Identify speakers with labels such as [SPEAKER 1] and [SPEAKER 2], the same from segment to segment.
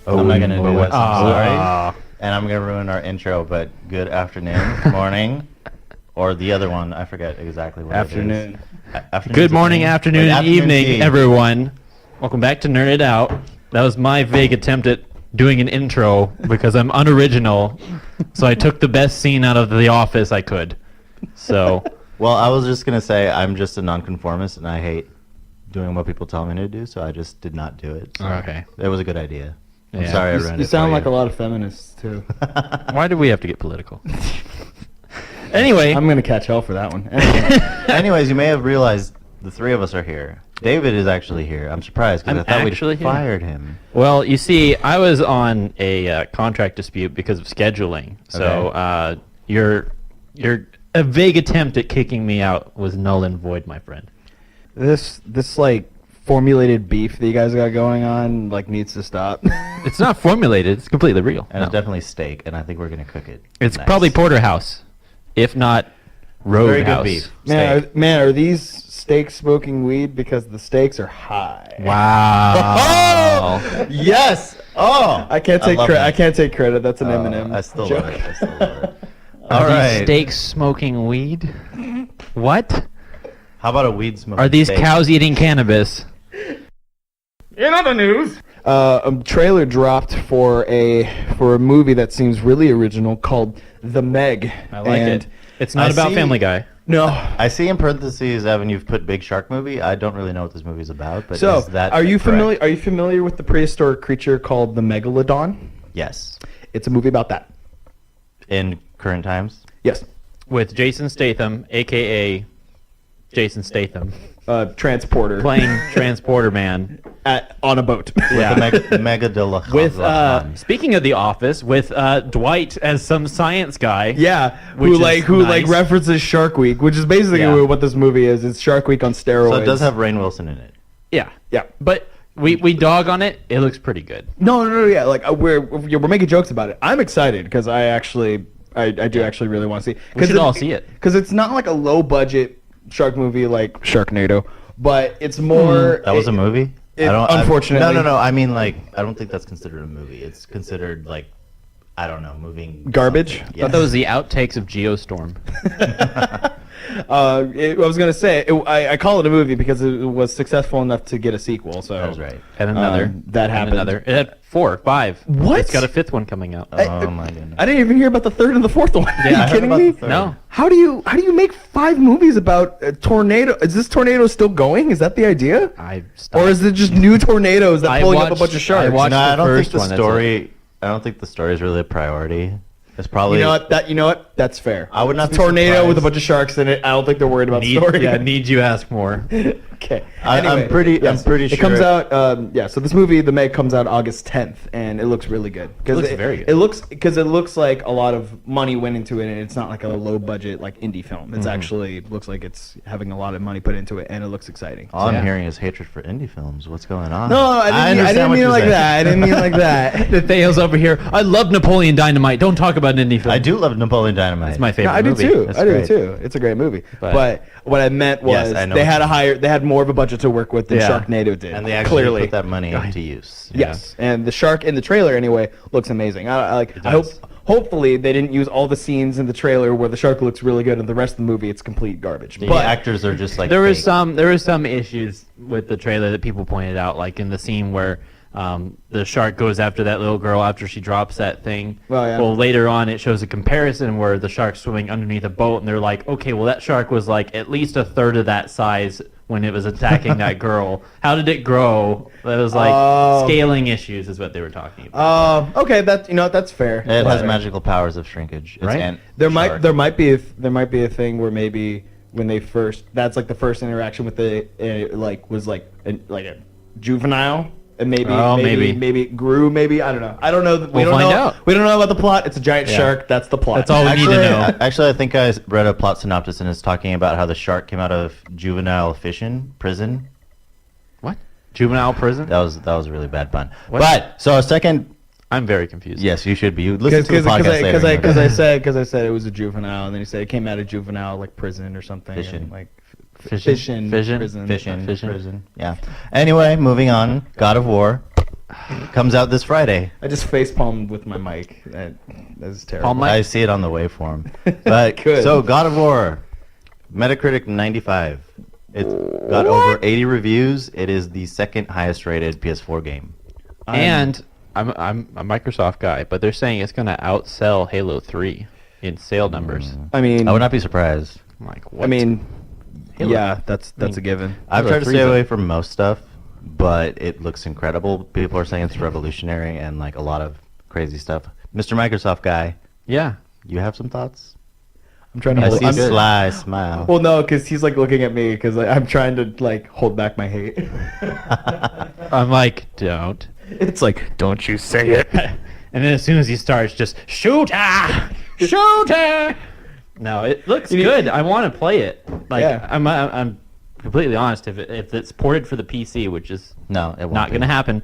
[SPEAKER 1] I'm not gonna do it. Sorry. And I'm gonna ruin our intro, but good afternoon, morning, or the other one. I forget exactly what
[SPEAKER 2] afternoon.
[SPEAKER 1] It is. Afternoon.
[SPEAKER 3] Good morning, afternoon, and evening, everyone. Welcome back to Nerd It Out. That was my vague attempt at doing an intro because I'm unoriginal. So I took the best scene out of The Office I could. So.
[SPEAKER 1] Well, I was just gonna say I'm just a nonconformist, and I hate doing what people tell me to do, so I just did not do it. So
[SPEAKER 3] okay.
[SPEAKER 1] It was a good idea. I'm
[SPEAKER 3] Yeah.
[SPEAKER 1] sorry I ruined it.
[SPEAKER 2] You sound
[SPEAKER 1] for
[SPEAKER 2] like a lot of feminists too.
[SPEAKER 3] Why do we have to get political? Anyway.
[SPEAKER 2] I'm gonna catch hell for that one.
[SPEAKER 1] Anyways, you may have realized the three of us are here. David is actually here. I'm surprised because I thought we'd fired him.
[SPEAKER 3] Well, you see, I was on a contract dispute because of scheduling. So your a vague attempt at kicking me out was null and void, my friend.
[SPEAKER 2] This like formulated beef that you guys got going on like needs to stop.
[SPEAKER 3] It's not formulated. It's completely real.
[SPEAKER 1] And it's definitely steak, and I think we're gonna cook it.
[SPEAKER 3] It's
[SPEAKER 1] nice.
[SPEAKER 3] probably porterhouse, if not
[SPEAKER 1] Very
[SPEAKER 3] roadhouse.
[SPEAKER 1] good beef.
[SPEAKER 2] Man, are these steaks smoking weed? Because the stakes are high.
[SPEAKER 3] Wow.
[SPEAKER 1] Oh, yes. Oh,
[SPEAKER 2] I can't take credit. I can't take credit. That's an Eminem
[SPEAKER 1] I still
[SPEAKER 2] joke.
[SPEAKER 1] love it. I still love it.
[SPEAKER 3] Are
[SPEAKER 1] All
[SPEAKER 3] these
[SPEAKER 1] right.
[SPEAKER 3] steaks smoking weed? What?
[SPEAKER 1] How about a weed smoking?
[SPEAKER 3] Are these
[SPEAKER 1] steak?
[SPEAKER 3] cows eating cannabis?
[SPEAKER 2] In other news, a trailer dropped for a movie that seems really original called The Meg.
[SPEAKER 3] I like it. It's not about Family Guy.
[SPEAKER 2] No.
[SPEAKER 1] I see in parentheses, Evan, you've put Big Shark movie. I don't really know what this movie's about, but
[SPEAKER 2] So,
[SPEAKER 1] is that
[SPEAKER 2] are you
[SPEAKER 1] correct?
[SPEAKER 2] familiar? Are you familiar with the prehistoric creature called the megalodon?
[SPEAKER 1] Yes.
[SPEAKER 2] It's a movie about that.
[SPEAKER 1] In current times.
[SPEAKER 2] Yes.
[SPEAKER 3] With Jason Statham, a.k.a. Jason Statham,
[SPEAKER 2] Transporter.
[SPEAKER 3] playing Transporter Man.
[SPEAKER 2] On a boat.
[SPEAKER 3] Yeah.
[SPEAKER 1] With the Megadilla.
[SPEAKER 3] With speaking of The Office, with Dwight as some science guy.
[SPEAKER 2] Yeah,
[SPEAKER 3] Which is
[SPEAKER 2] who
[SPEAKER 3] nice.
[SPEAKER 2] references Shark Week, which is basically
[SPEAKER 3] Yeah.
[SPEAKER 2] what this movie is. It's Shark Week on steroids.
[SPEAKER 1] So it does have Rainn Wilson in it.
[SPEAKER 3] Yeah.
[SPEAKER 2] Yeah.
[SPEAKER 3] But we dog on it. It looks pretty good.
[SPEAKER 2] No, yeah. Like we're making jokes about it. I'm excited because I do actually really want to see.
[SPEAKER 3] We should all see it.
[SPEAKER 2] Because it's not like a low budget shark movie like Sharknado, but it's more.
[SPEAKER 1] That was a movie.
[SPEAKER 2] Unfortunately.
[SPEAKER 1] No. I mean, like, I don't think that's considered a movie. It's considered like, I don't know, moving
[SPEAKER 2] Garbage?
[SPEAKER 1] something.
[SPEAKER 3] I thought that was the outtakes of Geostorm.
[SPEAKER 2] I was gonna say I call it a movie because it was successful enough to get a sequel. So
[SPEAKER 1] That was right.
[SPEAKER 3] And another.
[SPEAKER 2] that
[SPEAKER 3] And
[SPEAKER 2] happened.
[SPEAKER 3] another. It had 4, 5.
[SPEAKER 2] What?
[SPEAKER 3] It's got a 5th one coming out.
[SPEAKER 1] Oh my goodness.
[SPEAKER 2] I didn't even hear about the third and the fourth one.
[SPEAKER 1] Yeah, I
[SPEAKER 2] Are you
[SPEAKER 1] heard
[SPEAKER 2] kidding
[SPEAKER 1] about
[SPEAKER 2] me?
[SPEAKER 1] the third.
[SPEAKER 3] No.
[SPEAKER 2] How do you make 5 movies about a tornado? Is this tornado still going? Is that the idea?
[SPEAKER 3] I stopped.
[SPEAKER 2] Or is it just new tornadoes that
[SPEAKER 3] I
[SPEAKER 2] pulling up a
[SPEAKER 3] watched-
[SPEAKER 2] bunch of sharks?
[SPEAKER 3] I watched-
[SPEAKER 1] No, I
[SPEAKER 3] the
[SPEAKER 1] don't think
[SPEAKER 3] first
[SPEAKER 1] the
[SPEAKER 3] one, that's
[SPEAKER 1] story. I don't think the story is really a priority. It's probably.
[SPEAKER 2] You know what? That's fair.
[SPEAKER 1] I would not
[SPEAKER 2] It's
[SPEAKER 1] be
[SPEAKER 2] a tornado
[SPEAKER 1] surprised.
[SPEAKER 2] with a bunch of sharks in it. I don't think they're worried about the story.
[SPEAKER 3] need you ask more.
[SPEAKER 2] Okay.
[SPEAKER 1] I'm pretty sure
[SPEAKER 2] it comes out. So this movie, The Meg, comes out August 10th, and it looks really good.
[SPEAKER 3] It looks very good.
[SPEAKER 2] It looks like a lot of money went into it, and it's not like a low budget like indie film. It's actually looks like it's having a lot of money put into it, and it looks exciting.
[SPEAKER 1] All
[SPEAKER 3] Yeah.
[SPEAKER 1] I'm hearing is hatred for indie films. What's going on?
[SPEAKER 2] No, I didn't mean it like that. I didn't mean it like that.
[SPEAKER 3] Theo's over here. I love Napoleon Dynamite. Don't talk about an indie film.
[SPEAKER 1] I do love Napoleon Dynamite.
[SPEAKER 3] It's my favorite
[SPEAKER 2] No, I do
[SPEAKER 3] movie.
[SPEAKER 2] too.
[SPEAKER 1] That's
[SPEAKER 2] I do
[SPEAKER 1] great.
[SPEAKER 2] too. It's a great movie.
[SPEAKER 3] But-
[SPEAKER 2] But what I meant was
[SPEAKER 1] Yes, I know
[SPEAKER 2] they
[SPEAKER 1] what
[SPEAKER 2] had more of a budget to work with than
[SPEAKER 3] Yeah.
[SPEAKER 2] Sharknado did.
[SPEAKER 1] And they actually
[SPEAKER 2] clearly
[SPEAKER 1] put that money into use.
[SPEAKER 2] Yes, and the shark in the trailer anyway looks amazing. I
[SPEAKER 1] does.
[SPEAKER 2] hopefully they didn't use all the scenes in the trailer where the shark looks really good, and the rest of the movie it's complete garbage.
[SPEAKER 1] The
[SPEAKER 2] But
[SPEAKER 1] actors are just like
[SPEAKER 3] there
[SPEAKER 1] fake.
[SPEAKER 3] were some issues with the trailer that people pointed out, like in the scene where the shark goes after that little girl after she drops that thing.
[SPEAKER 2] Oh, yeah.
[SPEAKER 3] Well, later on it shows a comparison where the shark's swimming underneath a boat, and they're like, okay, well that shark was like at least a third of that size when it was attacking that girl. How did it grow? That was like scaling issues is what they were talking about.
[SPEAKER 2] okay, that's fair.
[SPEAKER 1] It has
[SPEAKER 2] But
[SPEAKER 1] magical powers of shrinkage. It's
[SPEAKER 3] Right?
[SPEAKER 2] There
[SPEAKER 1] shark.
[SPEAKER 2] might be a thing where maybe when they first that's like the first interaction with the was like a juvenile. And maybe it grew. Maybe I don't know. I don't know. We
[SPEAKER 3] We'll
[SPEAKER 2] don't
[SPEAKER 3] find
[SPEAKER 2] know.
[SPEAKER 3] out.
[SPEAKER 2] We don't know about the plot. It's a giant
[SPEAKER 3] Yeah.
[SPEAKER 2] shark. That's the plot.
[SPEAKER 3] That's all we need to know.
[SPEAKER 1] Actually, I think I read a plot synopsis and it's talking about how the shark came out of juvenile prison.
[SPEAKER 3] What? Juvenile prison?
[SPEAKER 1] That was a really bad pun.
[SPEAKER 3] What?
[SPEAKER 1] But so a second.
[SPEAKER 3] I'm very confused.
[SPEAKER 1] Yes, you should be. You listen to the podcast later.
[SPEAKER 2] Because I said it was a juvenile, and then he said it came out of juvenile like prison or something.
[SPEAKER 1] Fission.
[SPEAKER 2] And, like
[SPEAKER 3] Fission.
[SPEAKER 2] prison.
[SPEAKER 1] Yeah. Anyway, moving on. God of War comes out this Friday.
[SPEAKER 2] I just face palmed with my mic. That's terrible.
[SPEAKER 3] Palm mic?
[SPEAKER 1] I see it on the waveform. But
[SPEAKER 2] Good.
[SPEAKER 1] so God of War, Metacritic 95. It's got over 80 reviews. It is the second highest rated PS4 game.
[SPEAKER 3] And I'm a Microsoft guy, but they're saying it's going to outsell Halo 3 in sale numbers.
[SPEAKER 2] I mean,
[SPEAKER 1] I would not be surprised.
[SPEAKER 3] I'm like, what?
[SPEAKER 2] I mean,
[SPEAKER 3] Halo.
[SPEAKER 2] yeah, that's a given.
[SPEAKER 1] I've
[SPEAKER 3] Halo
[SPEAKER 1] tried to
[SPEAKER 3] 3 's
[SPEAKER 1] stay
[SPEAKER 3] a-
[SPEAKER 1] away from most stuff, but it looks incredible. People are saying it's revolutionary and like a lot of crazy stuff. Mr. Microsoft guy,
[SPEAKER 3] yeah.
[SPEAKER 1] you have some thoughts?
[SPEAKER 2] I'm trying to
[SPEAKER 1] I
[SPEAKER 2] hold.
[SPEAKER 1] see a
[SPEAKER 2] I'm,
[SPEAKER 1] sly smile.
[SPEAKER 2] well, no, because he's like looking at me because I'm trying to like hold back my hate.
[SPEAKER 3] I'm like, don't.
[SPEAKER 2] It's like, don't you say it.
[SPEAKER 3] And then as soon as he starts, just shoot her, shoot her. No, it looks good. I want to play it. Like,
[SPEAKER 2] Yeah.
[SPEAKER 3] I'm completely honest. If it's ported for the PC, which is
[SPEAKER 1] No, it won't
[SPEAKER 3] not
[SPEAKER 1] be.
[SPEAKER 3] going to happen.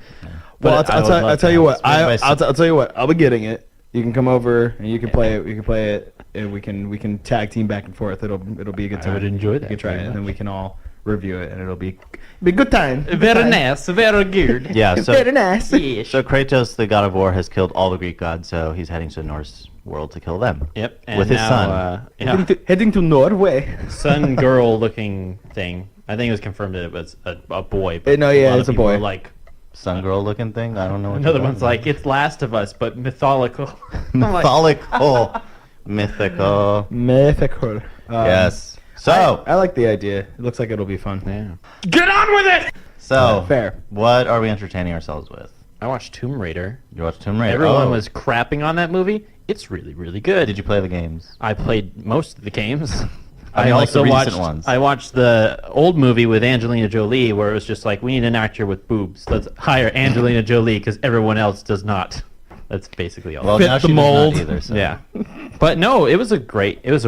[SPEAKER 2] Well,
[SPEAKER 3] but I would love
[SPEAKER 2] I'll
[SPEAKER 3] to
[SPEAKER 2] tell you
[SPEAKER 3] have
[SPEAKER 2] what.
[SPEAKER 3] it.
[SPEAKER 2] I'll tell you what. I'll be getting it. You can come over and you can play it. We can play it, and we can tag team back and forth. It'll be a good
[SPEAKER 3] I
[SPEAKER 2] time.
[SPEAKER 3] would enjoy
[SPEAKER 2] You
[SPEAKER 3] that
[SPEAKER 2] can try
[SPEAKER 3] very
[SPEAKER 2] it, and then
[SPEAKER 3] much.
[SPEAKER 2] we can all review it, and it'll be a good time.
[SPEAKER 3] Very nice, very good.
[SPEAKER 1] Yeah, so
[SPEAKER 2] Very nice.
[SPEAKER 3] Yes.
[SPEAKER 1] So Kratos, the god of war, has killed all the Greek gods, so he's heading to the Norse world to kill them.
[SPEAKER 3] Yep. And
[SPEAKER 1] With his
[SPEAKER 3] now,
[SPEAKER 1] son.
[SPEAKER 2] Heading to Norway.
[SPEAKER 3] Sun girl looking thing. I think it was confirmed that it was a boy. But
[SPEAKER 2] No, yeah,
[SPEAKER 3] lot of
[SPEAKER 2] it's a
[SPEAKER 3] people
[SPEAKER 2] boy.
[SPEAKER 3] were like,
[SPEAKER 1] Sun girl looking thing? I don't know what
[SPEAKER 3] another
[SPEAKER 1] you're
[SPEAKER 3] one's
[SPEAKER 1] talking
[SPEAKER 3] like, it's Last of Us, but mythological. I'm
[SPEAKER 1] about.
[SPEAKER 3] like,
[SPEAKER 1] Mythological. Mythical.
[SPEAKER 2] Mythical.
[SPEAKER 1] Yes. So,
[SPEAKER 2] I like the idea. It looks like it'll be fun.
[SPEAKER 3] yeah. Get on with it!
[SPEAKER 1] so
[SPEAKER 2] Fair.
[SPEAKER 1] what are we entertaining ourselves with?
[SPEAKER 3] I watched Tomb Raider.
[SPEAKER 1] You watched Tomb Raider.
[SPEAKER 3] Everyone
[SPEAKER 1] Oh.
[SPEAKER 3] was crapping on that movie. It's really, really good.
[SPEAKER 1] Did you play the games?
[SPEAKER 3] I played most of the games.
[SPEAKER 1] I mean, like the recent ones.
[SPEAKER 3] I watched the old movie with Angelina Jolie, where it was just like, we need an actor with boobs. Let's hire Angelina Jolie because everyone else does not. That's basically all.
[SPEAKER 1] Well,
[SPEAKER 2] Fit
[SPEAKER 1] now
[SPEAKER 2] the
[SPEAKER 1] she does not
[SPEAKER 2] mold.
[SPEAKER 1] either, so.
[SPEAKER 3] Yeah, but no, it was a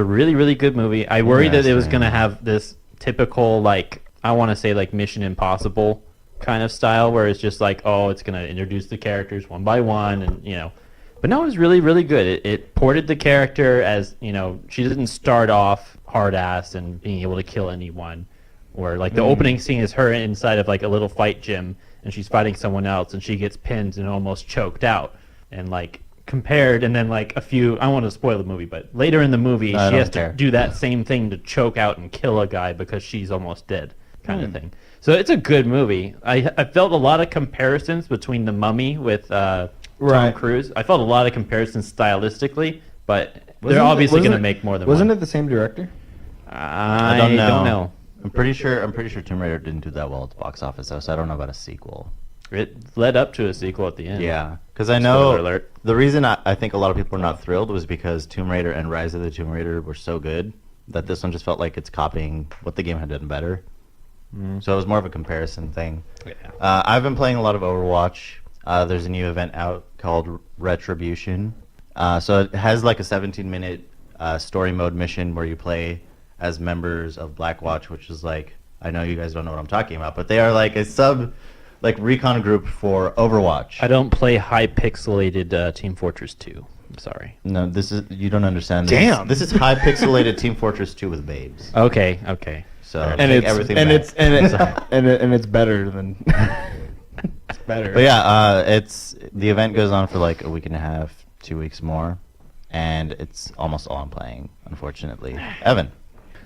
[SPEAKER 3] really, really good movie. I worried that it was
[SPEAKER 1] Interesting.
[SPEAKER 3] gonna have this typical, like, I want to say like Mission Impossible kind of style, where it's just like, oh, it's gonna introduce the characters one by one, and you know. But no, it was really, really good. It ported the character as, you know, she didn't start off hard ass and being able to kill anyone. Or like the opening scene is her inside of like a little fight gym, and she's fighting someone else, and she gets pinned and almost choked out. And like compared, and then like a few, I don't want to spoil the movie, but later in the movie,
[SPEAKER 1] I
[SPEAKER 3] she
[SPEAKER 1] don't
[SPEAKER 3] has
[SPEAKER 1] care.
[SPEAKER 3] to do that same thing to choke out and kill a guy because she's almost dead, kind of thing. So it's a good movie. I felt a lot of comparisons between The Mummy with Tom
[SPEAKER 2] Right.
[SPEAKER 3] Cruise. I felt a lot of comparisons stylistically, but they're obviously going to make more than
[SPEAKER 2] Wasn't
[SPEAKER 3] one.
[SPEAKER 2] it the same director?
[SPEAKER 3] I don't know.
[SPEAKER 1] I'm pretty sure Tomb Raider didn't do that well at the box office, though, so I don't know about a sequel.
[SPEAKER 3] It led up to a sequel at the end.
[SPEAKER 1] Yeah, because I know
[SPEAKER 3] Spoiler alert.
[SPEAKER 1] the reason I think a lot of people are not thrilled was because Tomb Raider and Rise of the Tomb Raider were so good that this one just felt like it's copying what the game had done better. So it was more of a comparison thing.
[SPEAKER 3] Yeah.
[SPEAKER 1] I've been playing a lot of Overwatch. There's a new event out called Retribution. So it has like a 17-minute story mode mission where you play as members of Blackwatch, which is like, I know you guys don't know what I'm talking about, but they are like a recon group for Overwatch.
[SPEAKER 3] I don't play high pixelated Team Fortress 2. I'm sorry.
[SPEAKER 1] No, you don't understand.
[SPEAKER 2] Damn.
[SPEAKER 1] This is high pixelated Team Fortress 2 with babes.
[SPEAKER 3] Okay.
[SPEAKER 1] So
[SPEAKER 3] And
[SPEAKER 1] take
[SPEAKER 2] it's
[SPEAKER 1] everything
[SPEAKER 2] and
[SPEAKER 1] back.
[SPEAKER 2] it's and it, and it's better than it's better.
[SPEAKER 1] But yeah, the event goes on for like a week and a half, 2 weeks more, and it's almost all I'm playing, unfortunately. Evan.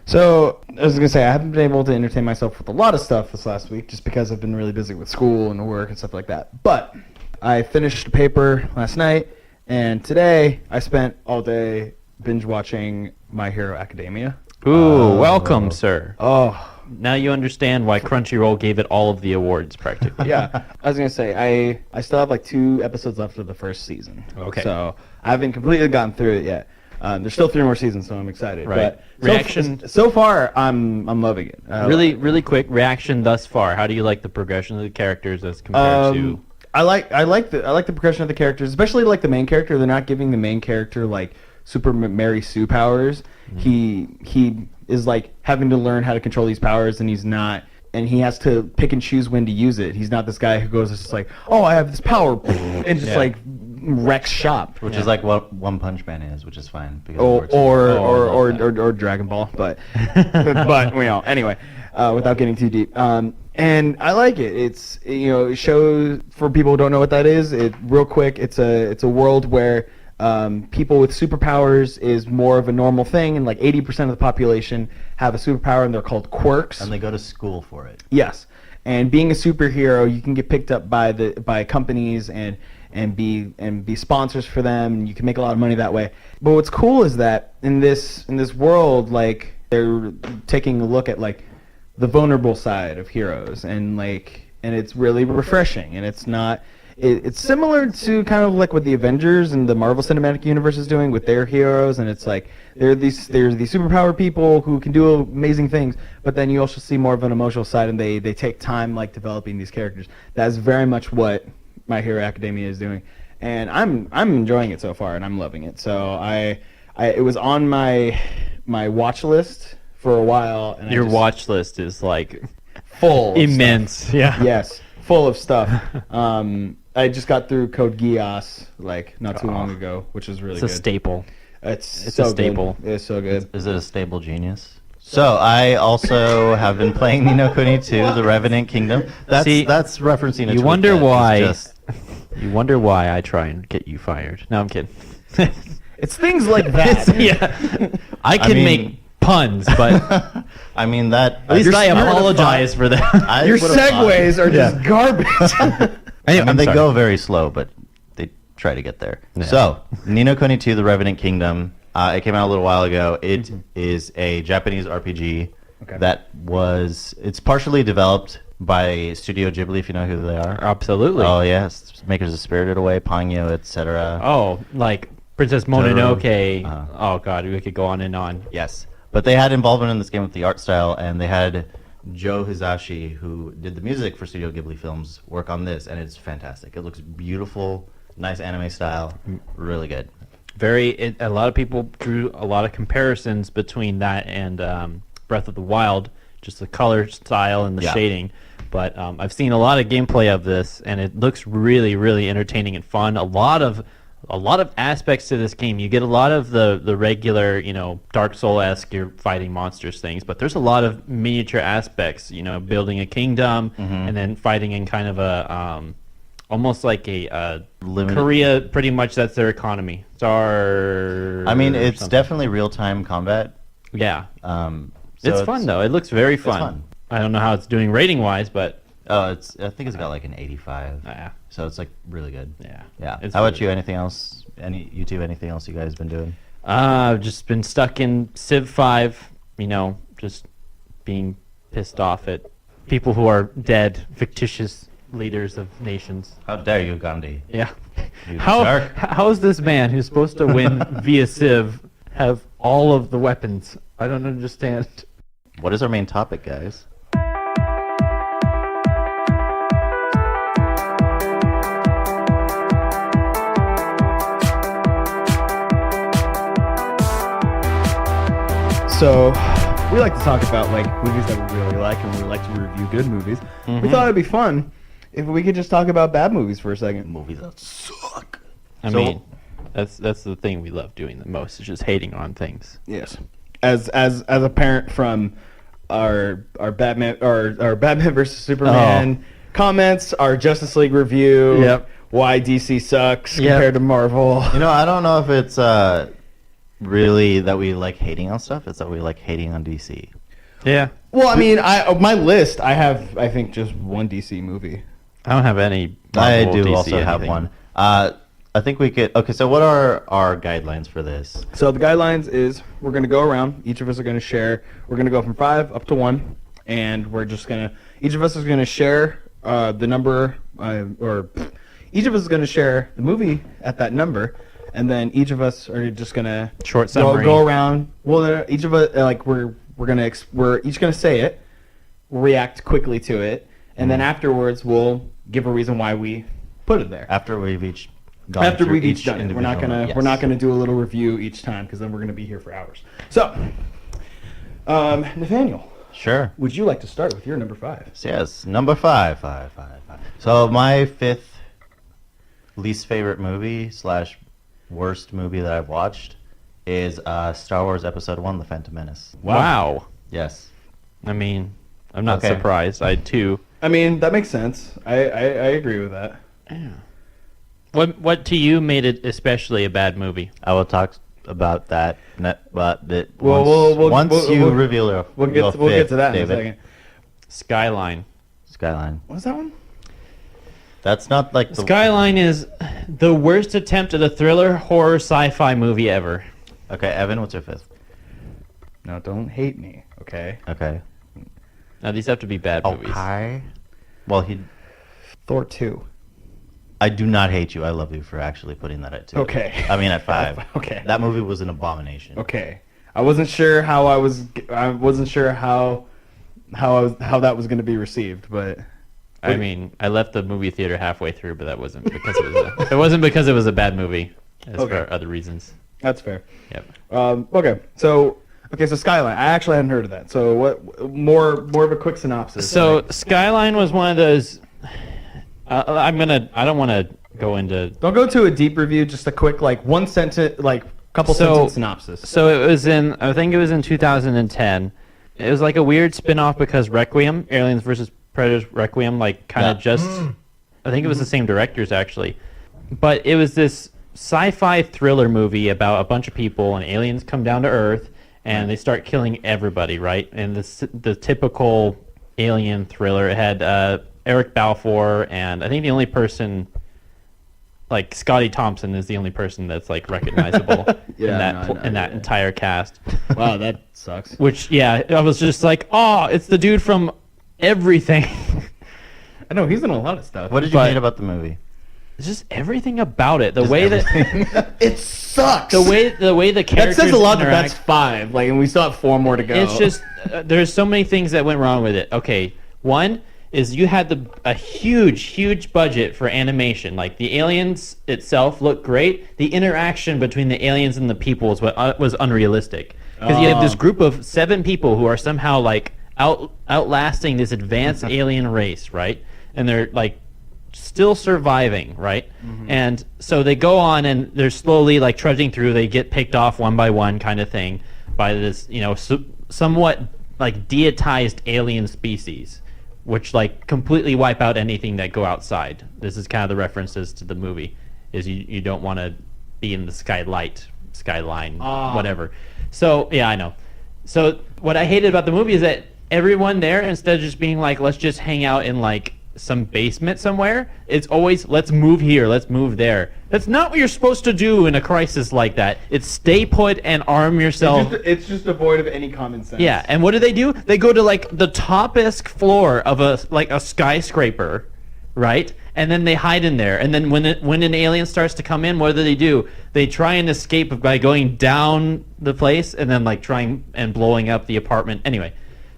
[SPEAKER 2] So I was gonna say I haven't been able to entertain myself with a lot of stuff this last week just because I've been really busy with school and work and stuff like that. But I finished a paper last night, and today I spent all day binge watching My Hero Academia.
[SPEAKER 3] Ooh, welcome, sir.
[SPEAKER 2] Oh,
[SPEAKER 3] Now you understand why Crunchyroll gave it all of the awards, practically.
[SPEAKER 2] yeah. I was gonna say I still have like 2 episodes left of the first season.
[SPEAKER 3] Okay.
[SPEAKER 2] So I haven't completely gotten through it yet. There's still 3 more seasons, so I'm excited.
[SPEAKER 3] Right.
[SPEAKER 2] But
[SPEAKER 3] Reaction-
[SPEAKER 2] so far, I'm loving it.
[SPEAKER 3] Really quick reaction thus far. How do you like the progression of the characters as compared to?
[SPEAKER 2] I like the progression of the characters, especially like the main character. They're not giving the main character like super Mary Sue powers. He is like having to learn how to control these powers, and he's not and he has to pick and choose when to use it. He's not this guy who goes just like, oh, I have this power, and just like wrecks shop.
[SPEAKER 1] Which is like what One Punch Man is, which is fine. Because
[SPEAKER 2] Or Dragon Ball, but but anyway, without getting too deep. And I like it. It's it shows for people who don't know what that is. It real quick. It's a world where people with superpowers is more of a normal thing, and like 80% of the population have a superpower, and they're called quirks.
[SPEAKER 1] And they go to school for it.
[SPEAKER 2] Yes, and being a superhero, you can get picked up by companies and be sponsors for them, and you can make a lot of money that way. But what's cool is that in this world, like they're taking a look at like the vulnerable side of heroes, and it's really refreshing, and it's not. It's similar to kind of like what the Avengers and the Marvel Cinematic Universe is doing with their heroes, and it's like there's these superpower people who can do amazing things, but then you also see more of an emotional side, and they take time like developing these characters. That's very much what My Hero Academia is doing, and I'm enjoying it so far, and I'm loving it. So it was on my watch list for a while, and
[SPEAKER 3] Your watch list is like
[SPEAKER 2] full
[SPEAKER 3] immense. Yeah.
[SPEAKER 2] Yes, full of stuff. I just got through Code Geass like not too long ago, which is really
[SPEAKER 3] It's
[SPEAKER 2] good.
[SPEAKER 3] a staple.
[SPEAKER 2] It's
[SPEAKER 3] a
[SPEAKER 2] so
[SPEAKER 3] staple.
[SPEAKER 2] Good. It's so good.
[SPEAKER 1] Is it a stable genius? So I also have been playing Ni no Kuni 2, The Revenant Kingdom. That's referencing a
[SPEAKER 3] You
[SPEAKER 1] tweet
[SPEAKER 3] wonder
[SPEAKER 1] that is
[SPEAKER 3] why.
[SPEAKER 1] just-
[SPEAKER 3] You wonder why I try and get you fired. No, I'm kidding.
[SPEAKER 2] It's things like that.
[SPEAKER 3] Yeah. I can
[SPEAKER 1] mean-
[SPEAKER 3] make puns, but
[SPEAKER 1] I mean that.
[SPEAKER 3] at least I apologize for that.
[SPEAKER 2] Your segues are just garbage.
[SPEAKER 3] Anyway,
[SPEAKER 1] I mean,
[SPEAKER 3] I'm
[SPEAKER 1] they
[SPEAKER 3] sorry.
[SPEAKER 1] go very slow, but they try to get there.
[SPEAKER 3] Yeah.
[SPEAKER 1] So, Ni no Kuni 2, The Revenant Kingdom. It came out a little while ago. It is a Japanese RPG it's partially developed by Studio Ghibli, if you know who they are.
[SPEAKER 3] Absolutely.
[SPEAKER 1] Oh, yes. Makers of Spirited Away, Ponyo, etc.
[SPEAKER 3] Oh, like Princess Mononoke.
[SPEAKER 1] Uh-huh.
[SPEAKER 3] Oh, God, we could go on and on.
[SPEAKER 1] Yes. But they had involvement in this game with the art style, and they had Joe Hisashi, who did the music for Studio Ghibli films, work on this, and it's fantastic. It looks beautiful, nice anime style, really good.
[SPEAKER 3] A lot of people drew a lot of comparisons between that and Breath of the Wild, just the color style and the shading. But I've seen a lot of gameplay of this, and it looks really, really entertaining and fun. A lot of aspects to this game. You get a lot of the regular, Dark Soul-esque, you're fighting monsters things, but there's a lot of miniature aspects, building a kingdom and then fighting in kind of a almost like a Korea, pretty much that's their economy.
[SPEAKER 1] I mean, it's definitely real-time combat.
[SPEAKER 3] Yeah.
[SPEAKER 1] So
[SPEAKER 3] it's fun, though. It looks very fun.
[SPEAKER 1] fun.
[SPEAKER 3] I don't know how it's doing rating-wise, but...
[SPEAKER 1] I think it's got like an 85.
[SPEAKER 3] Yeah.
[SPEAKER 1] So it's like really good.
[SPEAKER 3] Yeah.
[SPEAKER 1] Yeah.
[SPEAKER 3] It's
[SPEAKER 1] How about
[SPEAKER 3] really
[SPEAKER 1] you? Anything else? Anything else you guys been doing?
[SPEAKER 3] I've just been stuck in Civ 5, just being pissed off at people who are dead, fictitious leaders of nations.
[SPEAKER 1] How dare you, Gandhi?
[SPEAKER 3] Yeah.
[SPEAKER 1] You jerk.
[SPEAKER 3] How is this man who's supposed to win via Civ have all of the weapons? I don't understand.
[SPEAKER 1] What is our main topic, guys?
[SPEAKER 2] So we like to talk about like movies that we really like, and we like to review good movies. We thought it'd be fun if we could just talk about bad movies for a second.
[SPEAKER 1] Movies that suck.
[SPEAKER 3] I mean, that's the thing we love doing the most, is just hating on things.
[SPEAKER 2] Yes. As a parent from our Batman our Batman versus Superman comments, our Justice League review,
[SPEAKER 3] Yep.
[SPEAKER 2] why DC sucks compared to Marvel.
[SPEAKER 1] I don't know if it's really that we like hating on stuff. It's that we like hating on DC.
[SPEAKER 3] Yeah.
[SPEAKER 2] Well, I mean, my list, I have, I think, just one DC movie.
[SPEAKER 3] I don't have any.
[SPEAKER 1] I
[SPEAKER 3] Marvel,
[SPEAKER 1] do
[SPEAKER 3] DC,
[SPEAKER 1] also have
[SPEAKER 3] anything.
[SPEAKER 1] one. I think we could. Okay, so what are our guidelines for this?
[SPEAKER 2] So the guidelines is we're going to go around. Each of us are going to share. We're going to go from 5 up to 1, and we're just going to. Each of us is going to share the number, or each of us is going to share the movie at that number, and then each of us are just going to
[SPEAKER 3] Short summary.
[SPEAKER 2] go around. Well, each of us we're each going to say it, react quickly to it, and then afterwards we'll give a reason why we put it there.
[SPEAKER 1] After we've each gone
[SPEAKER 2] After
[SPEAKER 1] through
[SPEAKER 2] we've each done it, we're not
[SPEAKER 1] individual-
[SPEAKER 2] gonna we're not gonna do a little review each time, because then we're gonna be here for hours. So, Nathaniel,
[SPEAKER 1] Sure.
[SPEAKER 2] Would you like to start with your number 5?
[SPEAKER 1] Yes, number 5. So my 5th least favorite movie / worst movie that I've watched is Star Wars Episode 1: The Phantom Menace.
[SPEAKER 3] Wow.
[SPEAKER 1] Yes.
[SPEAKER 3] I mean, I'm not
[SPEAKER 1] Okay.
[SPEAKER 3] surprised. I too.
[SPEAKER 2] I mean, that makes sense. I agree with that.
[SPEAKER 3] Yeah. What to you made it especially a bad movie?
[SPEAKER 1] I will talk about that. But
[SPEAKER 2] Well,
[SPEAKER 1] once you reveal your
[SPEAKER 2] We'll get
[SPEAKER 1] your
[SPEAKER 2] to, we'll get
[SPEAKER 1] fifth,
[SPEAKER 2] to that
[SPEAKER 1] David.
[SPEAKER 2] in a second.
[SPEAKER 3] Skyline.
[SPEAKER 1] Skyline.
[SPEAKER 2] What's that one?
[SPEAKER 1] That's not like the
[SPEAKER 3] Skyline is the worst attempt at a thriller horror sci-fi movie ever.
[SPEAKER 1] Okay, Evan, what's your 5th?
[SPEAKER 2] No, don't hate me, okay?
[SPEAKER 1] Okay.
[SPEAKER 3] Now these have to be bad movies.
[SPEAKER 1] Okay. Well,
[SPEAKER 2] Thor 2.
[SPEAKER 1] I do not hate you. I love you for actually putting that at 2.
[SPEAKER 2] Okay.
[SPEAKER 1] I mean at 5.
[SPEAKER 2] Okay.
[SPEAKER 1] That movie was an abomination.
[SPEAKER 2] Okay. I wasn't sure how I wasn't sure how that was going to be received, but
[SPEAKER 3] I mean, I left the movie theater halfway through, but that wasn't because it wasn't because it was a bad movie. As
[SPEAKER 2] Okay.
[SPEAKER 3] for other reasons.
[SPEAKER 2] that's fair.
[SPEAKER 3] Yep.
[SPEAKER 2] Okay. So Skyline. I actually hadn't heard of that. So what more of a quick synopsis.
[SPEAKER 3] So Skyline was one of those. I don't want to go into.
[SPEAKER 2] Don't go to a deep review, just a quick one sentence couple sentence synopsis.
[SPEAKER 3] So it was I think it was in 2010. It was like a weird spin-off because Requiem, Aliens versus Predators Requiem, I think it was the same directors actually. But it was this sci-fi thriller movie about a bunch of people and aliens come down to Earth and they start killing everybody, right? And the typical alien thriller. It had Eric Balfour, and I think the only person, Scotty Thompson, is the only person that's recognizable in that entire cast.
[SPEAKER 2] Wow, that sucks.
[SPEAKER 3] Which, yeah, I was just like, oh, it's the dude from everything.
[SPEAKER 2] I know he's in a lot of stuff.
[SPEAKER 1] What did you hate about the movie?
[SPEAKER 3] It's just everything about it. The way that
[SPEAKER 2] it sucks.
[SPEAKER 3] the way the characters
[SPEAKER 2] that says a lot.
[SPEAKER 3] interact,
[SPEAKER 2] That's 5. And we still have 4 more to go.
[SPEAKER 3] it's just there's so many things that went wrong with it. Okay, one is you had a huge budget for animation. The aliens itself looked great. The interaction between the aliens and the people was unrealistic. Because you have this group of 7 people who are somehow outlasting this advanced alien race, right? And they're still surviving, right? Mm-hmm. And so they go on and they're slowly trudging through. They get picked off one by one, kind of thing, by this somewhat deitized alien species, which completely wipe out anything that go outside. This is kind of the references to the movie, is you don't want to be in the skyline, whatever. So yeah, I know. So what I hated about the movie is that everyone there, instead of just being let's just hang out in some basement somewhere, it's always let's move here, let's move there. That's not what you're supposed to do in a crisis like that. It's stay put and arm yourself.
[SPEAKER 2] It's just devoid of any common sense.
[SPEAKER 3] Yeah, and what do? They go to the toppest floor of a skyscraper, right? And then they hide in there. And then when an alien starts to come in, what do? They try and escape by going down the place and then trying and blowing up the apartment. Anyway,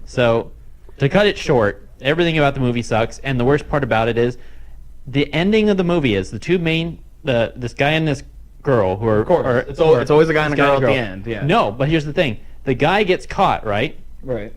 [SPEAKER 3] so to cut it short, everything about the movie sucks, and the worst part about it is the ending of the movie is the two main this guy and this girl who are,
[SPEAKER 2] of course. It's always a guy and a girl at the end. Yeah.
[SPEAKER 3] No, but here's the thing: the guy gets caught, right?
[SPEAKER 2] Right.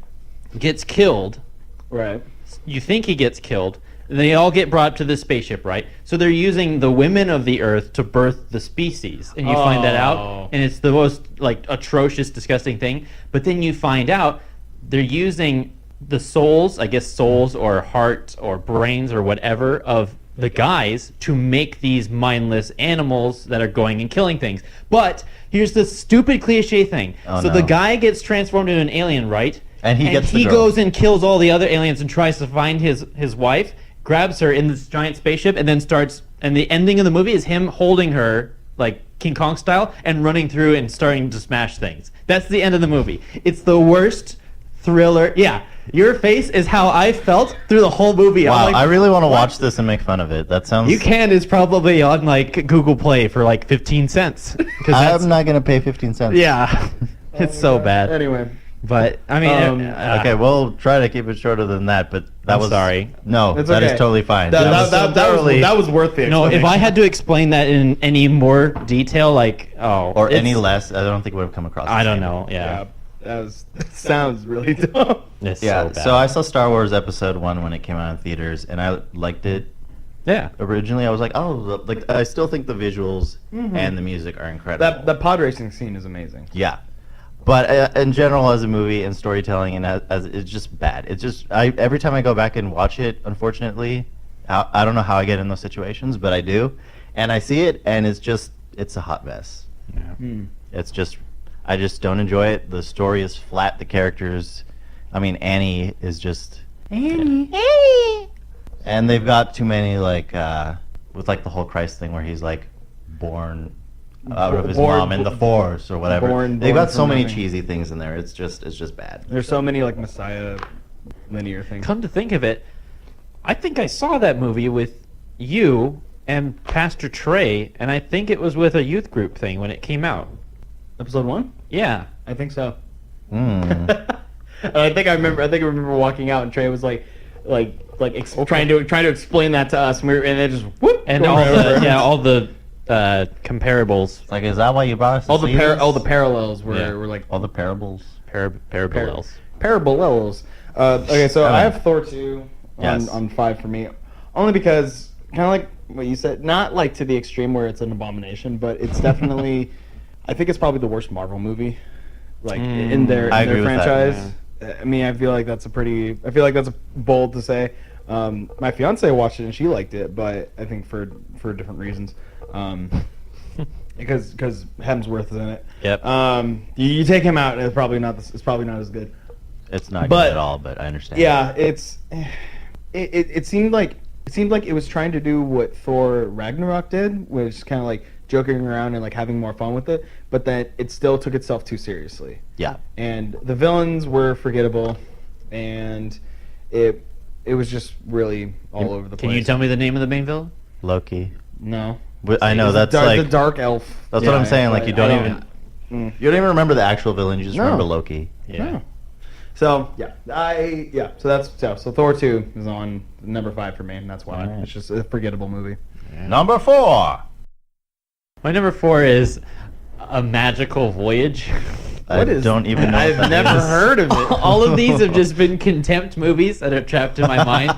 [SPEAKER 3] Gets killed.
[SPEAKER 2] Right.
[SPEAKER 3] You think he gets killed. And they all get brought up to this spaceship, right? So they're using the women of the Earth to birth the species, and you find that out, and it's the most atrocious, disgusting thing. But then you find out they're using the souls or hearts or brains or whatever of the guys to make these mindless animals that are going and killing things. But here's the stupid cliche thing. The guy gets transformed into an alien, right?
[SPEAKER 1] And he
[SPEAKER 3] goes and kills all the other aliens and tries to find his wife, grabs her in this giant spaceship, and then and the ending of the movie is him holding her King Kong style and running through and starting to smash things. That's the end of the movie. It's the worst thriller. Yeah. Your face is how I felt through the whole movie.
[SPEAKER 1] Wow, I really want to watch this and make fun of it. That sounds...
[SPEAKER 3] You can. It's probably on Google Play for 15 cents.
[SPEAKER 1] I'm not going to pay 15 cents.
[SPEAKER 3] Yeah. It's so bad.
[SPEAKER 2] Anyway.
[SPEAKER 3] But, I mean...
[SPEAKER 1] okay, we'll try to keep it shorter than that, but that was...
[SPEAKER 3] sorry.
[SPEAKER 1] No, that is totally fine.
[SPEAKER 2] That was worth it.
[SPEAKER 3] No, if I had to explain that in any more detail,
[SPEAKER 1] or any less, I don't think it would have come across.
[SPEAKER 3] I don't know, yeah.
[SPEAKER 2] That sounds really dumb.
[SPEAKER 3] It's
[SPEAKER 1] Yeah,
[SPEAKER 3] so bad.
[SPEAKER 1] so I saw Star Wars Episode 1 when it came out in theaters, and I liked it.
[SPEAKER 3] Yeah.
[SPEAKER 1] Originally, I was like, oh, like I still think the visuals and the music are incredible.
[SPEAKER 2] The pod racing scene is amazing.
[SPEAKER 1] Yeah, but in general, as a movie and storytelling, and as it's just bad. It's just every time I go back and watch it, unfortunately, I don't know how I get in those situations, but I do, and I see it, and it's a hot mess.
[SPEAKER 3] Yeah.
[SPEAKER 1] It's just I just don't enjoy it. The story is flat. The characters, I mean, Annie is just Annie. And they've got too many with like the whole Christ thing where he's like born out of his mom in the Force or whatever. They've got so many cheesy things in there. It's just bad.
[SPEAKER 2] There's so many like Messiah linear things.
[SPEAKER 3] Come to think of it, I think I saw that movie with you and Pastor Trey, and I think it was with a youth group thing when it came out.
[SPEAKER 2] Episode 1?
[SPEAKER 3] Yeah.
[SPEAKER 2] I think so.
[SPEAKER 1] Mm.
[SPEAKER 2] I think I remember walking out and Trey was trying to explain that to us, and it just whoop.
[SPEAKER 3] And
[SPEAKER 2] going
[SPEAKER 3] all
[SPEAKER 2] over.
[SPEAKER 3] the comparables.
[SPEAKER 1] Like, is that why you brought us?
[SPEAKER 2] all the parallels were like
[SPEAKER 1] all the parables.
[SPEAKER 3] Parables.
[SPEAKER 2] parallels. Okay, so I have Thor 2
[SPEAKER 1] Yes.
[SPEAKER 2] on 5 for me, only because kind of like what you said, not like to the extreme where it's an abomination, but it's definitely, I think it's probably the worst Marvel movie, like in their
[SPEAKER 1] agree with that,
[SPEAKER 2] franchise. I mean, I feel like that's bold to say. My fiance watched it and she liked it, but I think for different reasons. Because Hemsworth is in it.
[SPEAKER 3] Yep.
[SPEAKER 2] You take him out, and it's probably not as good.
[SPEAKER 1] It's not
[SPEAKER 2] But-
[SPEAKER 1] good at all, but I understand.
[SPEAKER 2] Yeah, it seemed like it was trying to do what Thor Ragnarok did, which is kind of like joking around and like having more fun with it, but that it still took itself too seriously.
[SPEAKER 1] Yeah.
[SPEAKER 2] And the villains were forgettable, and it was just really all over the place.
[SPEAKER 3] Can you tell me the name of the main villain?
[SPEAKER 1] Loki.
[SPEAKER 2] No.
[SPEAKER 1] I know that's
[SPEAKER 2] the
[SPEAKER 1] like
[SPEAKER 2] dark elf.
[SPEAKER 1] that's
[SPEAKER 2] Yeah,
[SPEAKER 1] what I'm saying. Like
[SPEAKER 2] I
[SPEAKER 1] you don't
[SPEAKER 2] don't-
[SPEAKER 1] even you don't even remember the actual villain. You just
[SPEAKER 2] No.
[SPEAKER 1] remember Loki.
[SPEAKER 2] No. So so Thor 2 is on number 5 for me, and that's why
[SPEAKER 1] Alright.
[SPEAKER 2] it's just a forgettable movie.
[SPEAKER 1] Number 4.
[SPEAKER 3] My number 4 is A Magical Voyage.
[SPEAKER 1] I don't even know. what
[SPEAKER 2] I've
[SPEAKER 1] that
[SPEAKER 2] never
[SPEAKER 1] is.
[SPEAKER 2] heard of it.
[SPEAKER 3] All of these have just been contempt movies that are trapped in my mind.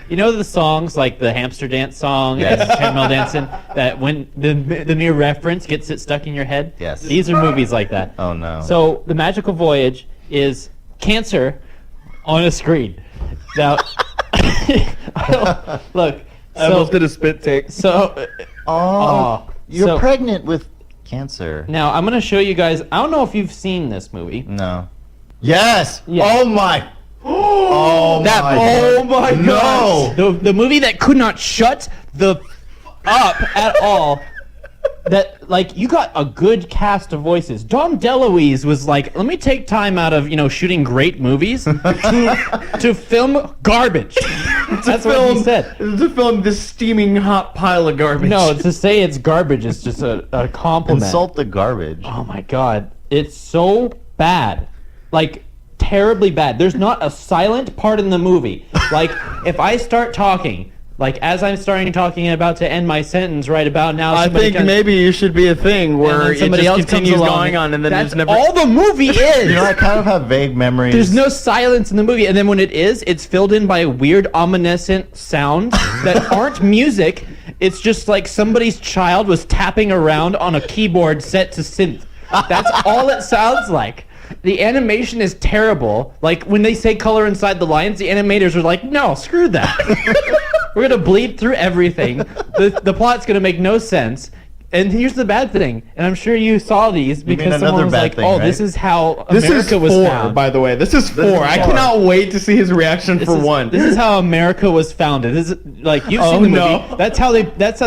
[SPEAKER 3] You know the songs like the hamster dance song and Caramel Dancing, that when the mere reference gets it stuck in your head?
[SPEAKER 1] Yes.
[SPEAKER 3] These are movies like that.
[SPEAKER 1] Oh no.
[SPEAKER 3] So The Magical Voyage is cancer on a screen. Now, look.
[SPEAKER 2] I almost did a spit take.
[SPEAKER 3] So,
[SPEAKER 1] oh, you're
[SPEAKER 3] so-
[SPEAKER 1] pregnant with cancer.
[SPEAKER 3] now I'm going to show you guys. I don't know if you've seen this movie.
[SPEAKER 1] No. Yes.
[SPEAKER 3] Yeah.
[SPEAKER 1] Oh my. Oh
[SPEAKER 3] That-
[SPEAKER 1] my.
[SPEAKER 3] oh
[SPEAKER 2] my
[SPEAKER 1] No.
[SPEAKER 3] The movie that could not shut the up at all. That, like, you got a good cast of voices. Dom DeLuise was like, let me take time out of, shooting great movies to film garbage. That's what he said.
[SPEAKER 2] To film this steaming hot pile of garbage.
[SPEAKER 3] No, to say it's garbage is just a compliment.
[SPEAKER 1] Insult the garbage.
[SPEAKER 3] Oh my god. It's so bad. Like, terribly bad. There's not a silent part in the movie. Like, if I start talking, like as I'm starting talking about to end my sentence right about now,
[SPEAKER 2] I
[SPEAKER 3] somebody
[SPEAKER 2] think
[SPEAKER 3] comes-
[SPEAKER 2] maybe you should be a thing
[SPEAKER 3] and
[SPEAKER 2] where
[SPEAKER 3] then
[SPEAKER 2] it
[SPEAKER 3] somebody
[SPEAKER 2] just
[SPEAKER 3] else
[SPEAKER 2] continues
[SPEAKER 3] comes along.
[SPEAKER 2] going on, and then
[SPEAKER 3] That's
[SPEAKER 2] there's never.
[SPEAKER 3] all the movie is.
[SPEAKER 1] You know, I kind of have vague memories.
[SPEAKER 3] There's no silence in the movie, and then when it is, it's filled in by weird, omniscient sounds that aren't music. It's just like somebody's child was tapping around on a keyboard set to synth. That's all it sounds like. The animation is terrible. Like, when they say color inside the lines, the animators are like, no, screw that. We're going to bleed through everything. The plot's going to make no sense. And here's the bad thing, and I'm sure you saw these
[SPEAKER 1] mean
[SPEAKER 3] because
[SPEAKER 1] another
[SPEAKER 3] someone was
[SPEAKER 1] bad
[SPEAKER 3] like,
[SPEAKER 1] thing,
[SPEAKER 3] oh,
[SPEAKER 1] right?
[SPEAKER 3] this is how
[SPEAKER 2] This
[SPEAKER 3] America
[SPEAKER 2] is
[SPEAKER 3] was
[SPEAKER 2] 4,
[SPEAKER 3] found.
[SPEAKER 2] by the way. This is 4.
[SPEAKER 1] is
[SPEAKER 2] I
[SPEAKER 1] 4.
[SPEAKER 2] cannot wait to see his reaction
[SPEAKER 3] This
[SPEAKER 2] for
[SPEAKER 3] is,
[SPEAKER 2] 1.
[SPEAKER 3] This is how America was founded. This is like you've
[SPEAKER 2] Oh,
[SPEAKER 3] seen the movie.
[SPEAKER 2] no.
[SPEAKER 3] That's how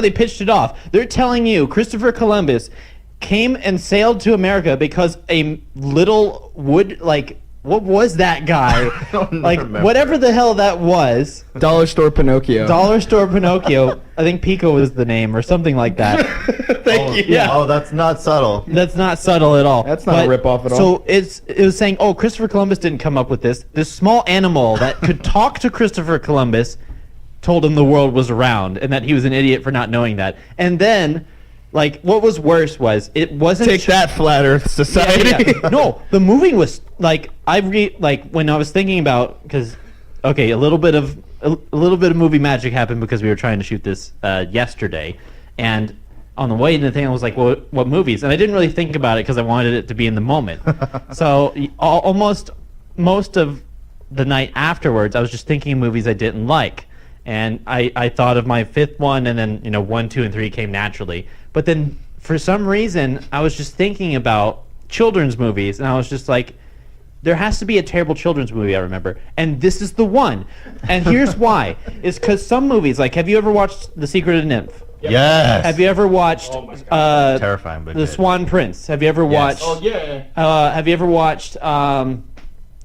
[SPEAKER 3] they pitched it off. They're telling you Christopher Columbus came and sailed to America because a little wood what was that guy?
[SPEAKER 1] don't
[SPEAKER 3] Like
[SPEAKER 1] remember.
[SPEAKER 3] whatever the hell that was.
[SPEAKER 2] Dollar Store Pinocchio.
[SPEAKER 3] Dollar Store Pinocchio. I think Pico was the name or something like that.
[SPEAKER 2] Thank you.
[SPEAKER 3] yeah.
[SPEAKER 1] Oh, that's not subtle.
[SPEAKER 3] That's not subtle at all.
[SPEAKER 2] That's not a ripoff at all.
[SPEAKER 3] So it was saying, oh, Christopher Columbus didn't come up with this. This small animal that could talk to Christopher Columbus told him the world was round and that he was an idiot for not knowing that. And then, Like, what was worse was it wasn't.
[SPEAKER 2] Take that, Flat Earth Society.
[SPEAKER 3] Yeah. No, the movie was like when I was thinking about because okay, a little bit of movie magic happened because we were trying to shoot this yesterday, and on the way to the thing I was like, well, what movies? And I didn't really think about it because I wanted it to be in the moment. So almost most of the night afterwards, I was just thinking of movies I didn't like. And I thought of my fifth one, and then 1, 2, and 3 came naturally. But then for some reason, I was just thinking about children's movies, and I was just like, there has to be a terrible children's movie I remember, and this is the one. And here's why: is because some movies, like, have you ever watched The Secret of Nymph?
[SPEAKER 1] Yes.
[SPEAKER 3] Have you ever watched
[SPEAKER 1] Terrifying, but
[SPEAKER 3] The
[SPEAKER 1] good.
[SPEAKER 3] Swan Prince? Have you ever watched?
[SPEAKER 2] Oh yeah.
[SPEAKER 3] Have you ever watched?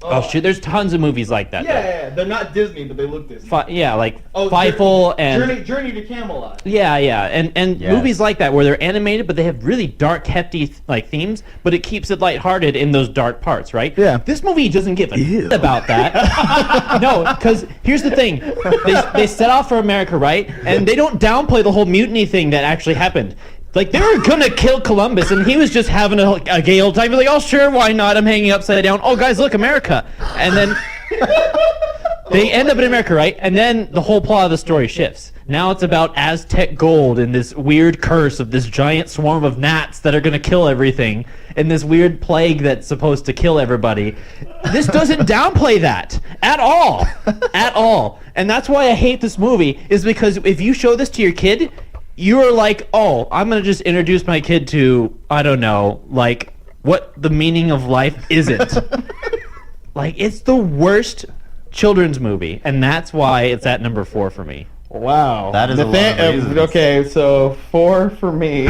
[SPEAKER 3] Oh shoot! There's tons of movies like that.
[SPEAKER 2] Yeah, they're not Disney, but they look Disney.
[SPEAKER 3] Yeah, like Fievel and
[SPEAKER 2] Journey to Camelot.
[SPEAKER 3] yeah, and
[SPEAKER 1] Yes.
[SPEAKER 3] movies like that where they're animated, but they have really dark, hefty like themes, but it keeps it lighthearted in those dark parts, right?
[SPEAKER 2] Yeah.
[SPEAKER 3] This movie doesn't give a shit about that. No, because here's the thing: they set off for America, right? And they don't downplay the whole mutiny thing that actually happened. Like, they were gonna kill Columbus, and he was just having a gay old time. He's like, oh, sure, why not? I'm hanging upside down. Oh, guys, look, America. And then they end up in America, right? And then the whole plot of the story shifts. Now it's about Aztec gold and this weird curse of this giant swarm of gnats that are gonna kill everything, and this weird plague that's supposed to kill everybody. This doesn't downplay that at all. At all. And that's why I hate this movie, is because if you show this to your kid, you're like, oh, I'm going to just introduce my kid to, I don't know, like, what the meaning of life isn't. Like, it's the worst children's movie, and that's why it's at number 4 for me.
[SPEAKER 2] Wow.
[SPEAKER 1] That is a lot of reasons.
[SPEAKER 2] Okay, so 4 for me.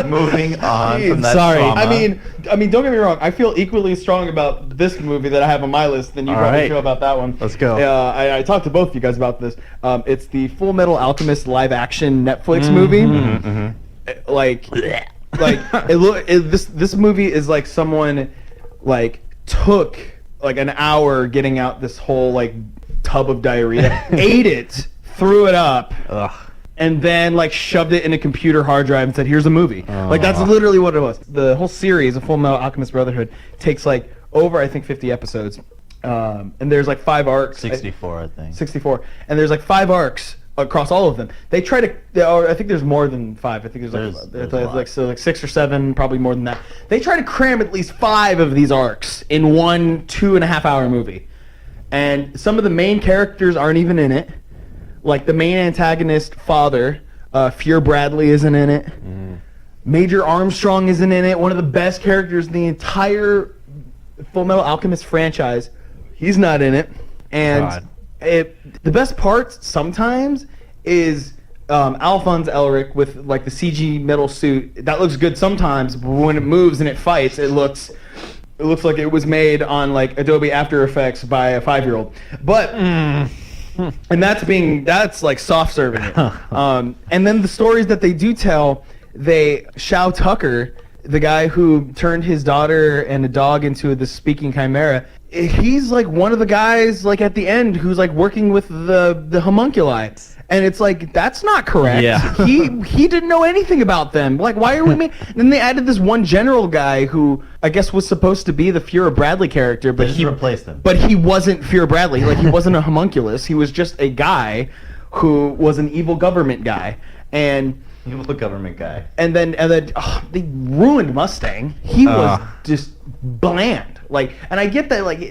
[SPEAKER 1] Moving on from that
[SPEAKER 3] Sorry.
[SPEAKER 1] trauma.
[SPEAKER 2] I mean, don't get me wrong. I feel equally strong about this movie that I have on my list than you
[SPEAKER 3] All
[SPEAKER 2] probably
[SPEAKER 3] right.
[SPEAKER 2] feel about that one.
[SPEAKER 3] Let's go.
[SPEAKER 2] I talked to both of you guys about this. It's the Full Metal Alchemist live-action Netflix movie. Like this movie is like someone like took like an hour getting out this whole like tub of diarrhea, ate it, threw it up.
[SPEAKER 3] Ugh.
[SPEAKER 2] And then like shoved it in a computer hard drive and said, "Here's a movie." Like that's literally what it was. The whole series of Full Metal Alchemist Brotherhood takes like over I think 50 episodes, and there's like 5 arcs.
[SPEAKER 1] 64, I think.
[SPEAKER 2] 64, and there's like 5 arcs across all of them. They try to. Or I think there's more than 5. I think there's
[SPEAKER 1] There's a lot.
[SPEAKER 2] like 6 or 7, probably more than that. They try to cram at least 5 of these arcs in one 2.5 hour movie, and some of the main characters aren't even in it. Like the main antagonist father, Fuhr Bradley isn't in it. Major Armstrong isn't in it. One of the best characters in the entire Full Metal Alchemist franchise. He's not in it. And the best part sometimes is Alphonse Elric with like the CG metal suit. That looks good sometimes, but when it moves and it fights, it looks like it was made on like Adobe After Effects by a 5-year-old. But and that's like soft serving it. And then the stories that they do tell, Shao Tucker, the guy who turned his daughter and a dog into the speaking chimera, he's like one of the guys like at the end who's like working with the homunculi. And it's like, that's not correct.
[SPEAKER 3] Yeah.
[SPEAKER 2] He didn't know anything about them. Like, why are we Then they added this one general guy who I guess was supposed to be the Fuhrer Bradley character, but
[SPEAKER 1] They just replaced him.
[SPEAKER 2] But he wasn't Fuhrer Bradley. Like, he wasn't a homunculus. He was just a guy who was an evil government guy. And
[SPEAKER 1] Evil government guy.
[SPEAKER 2] and then they ruined Mustang. He was just bland. Like, and I get that. Like,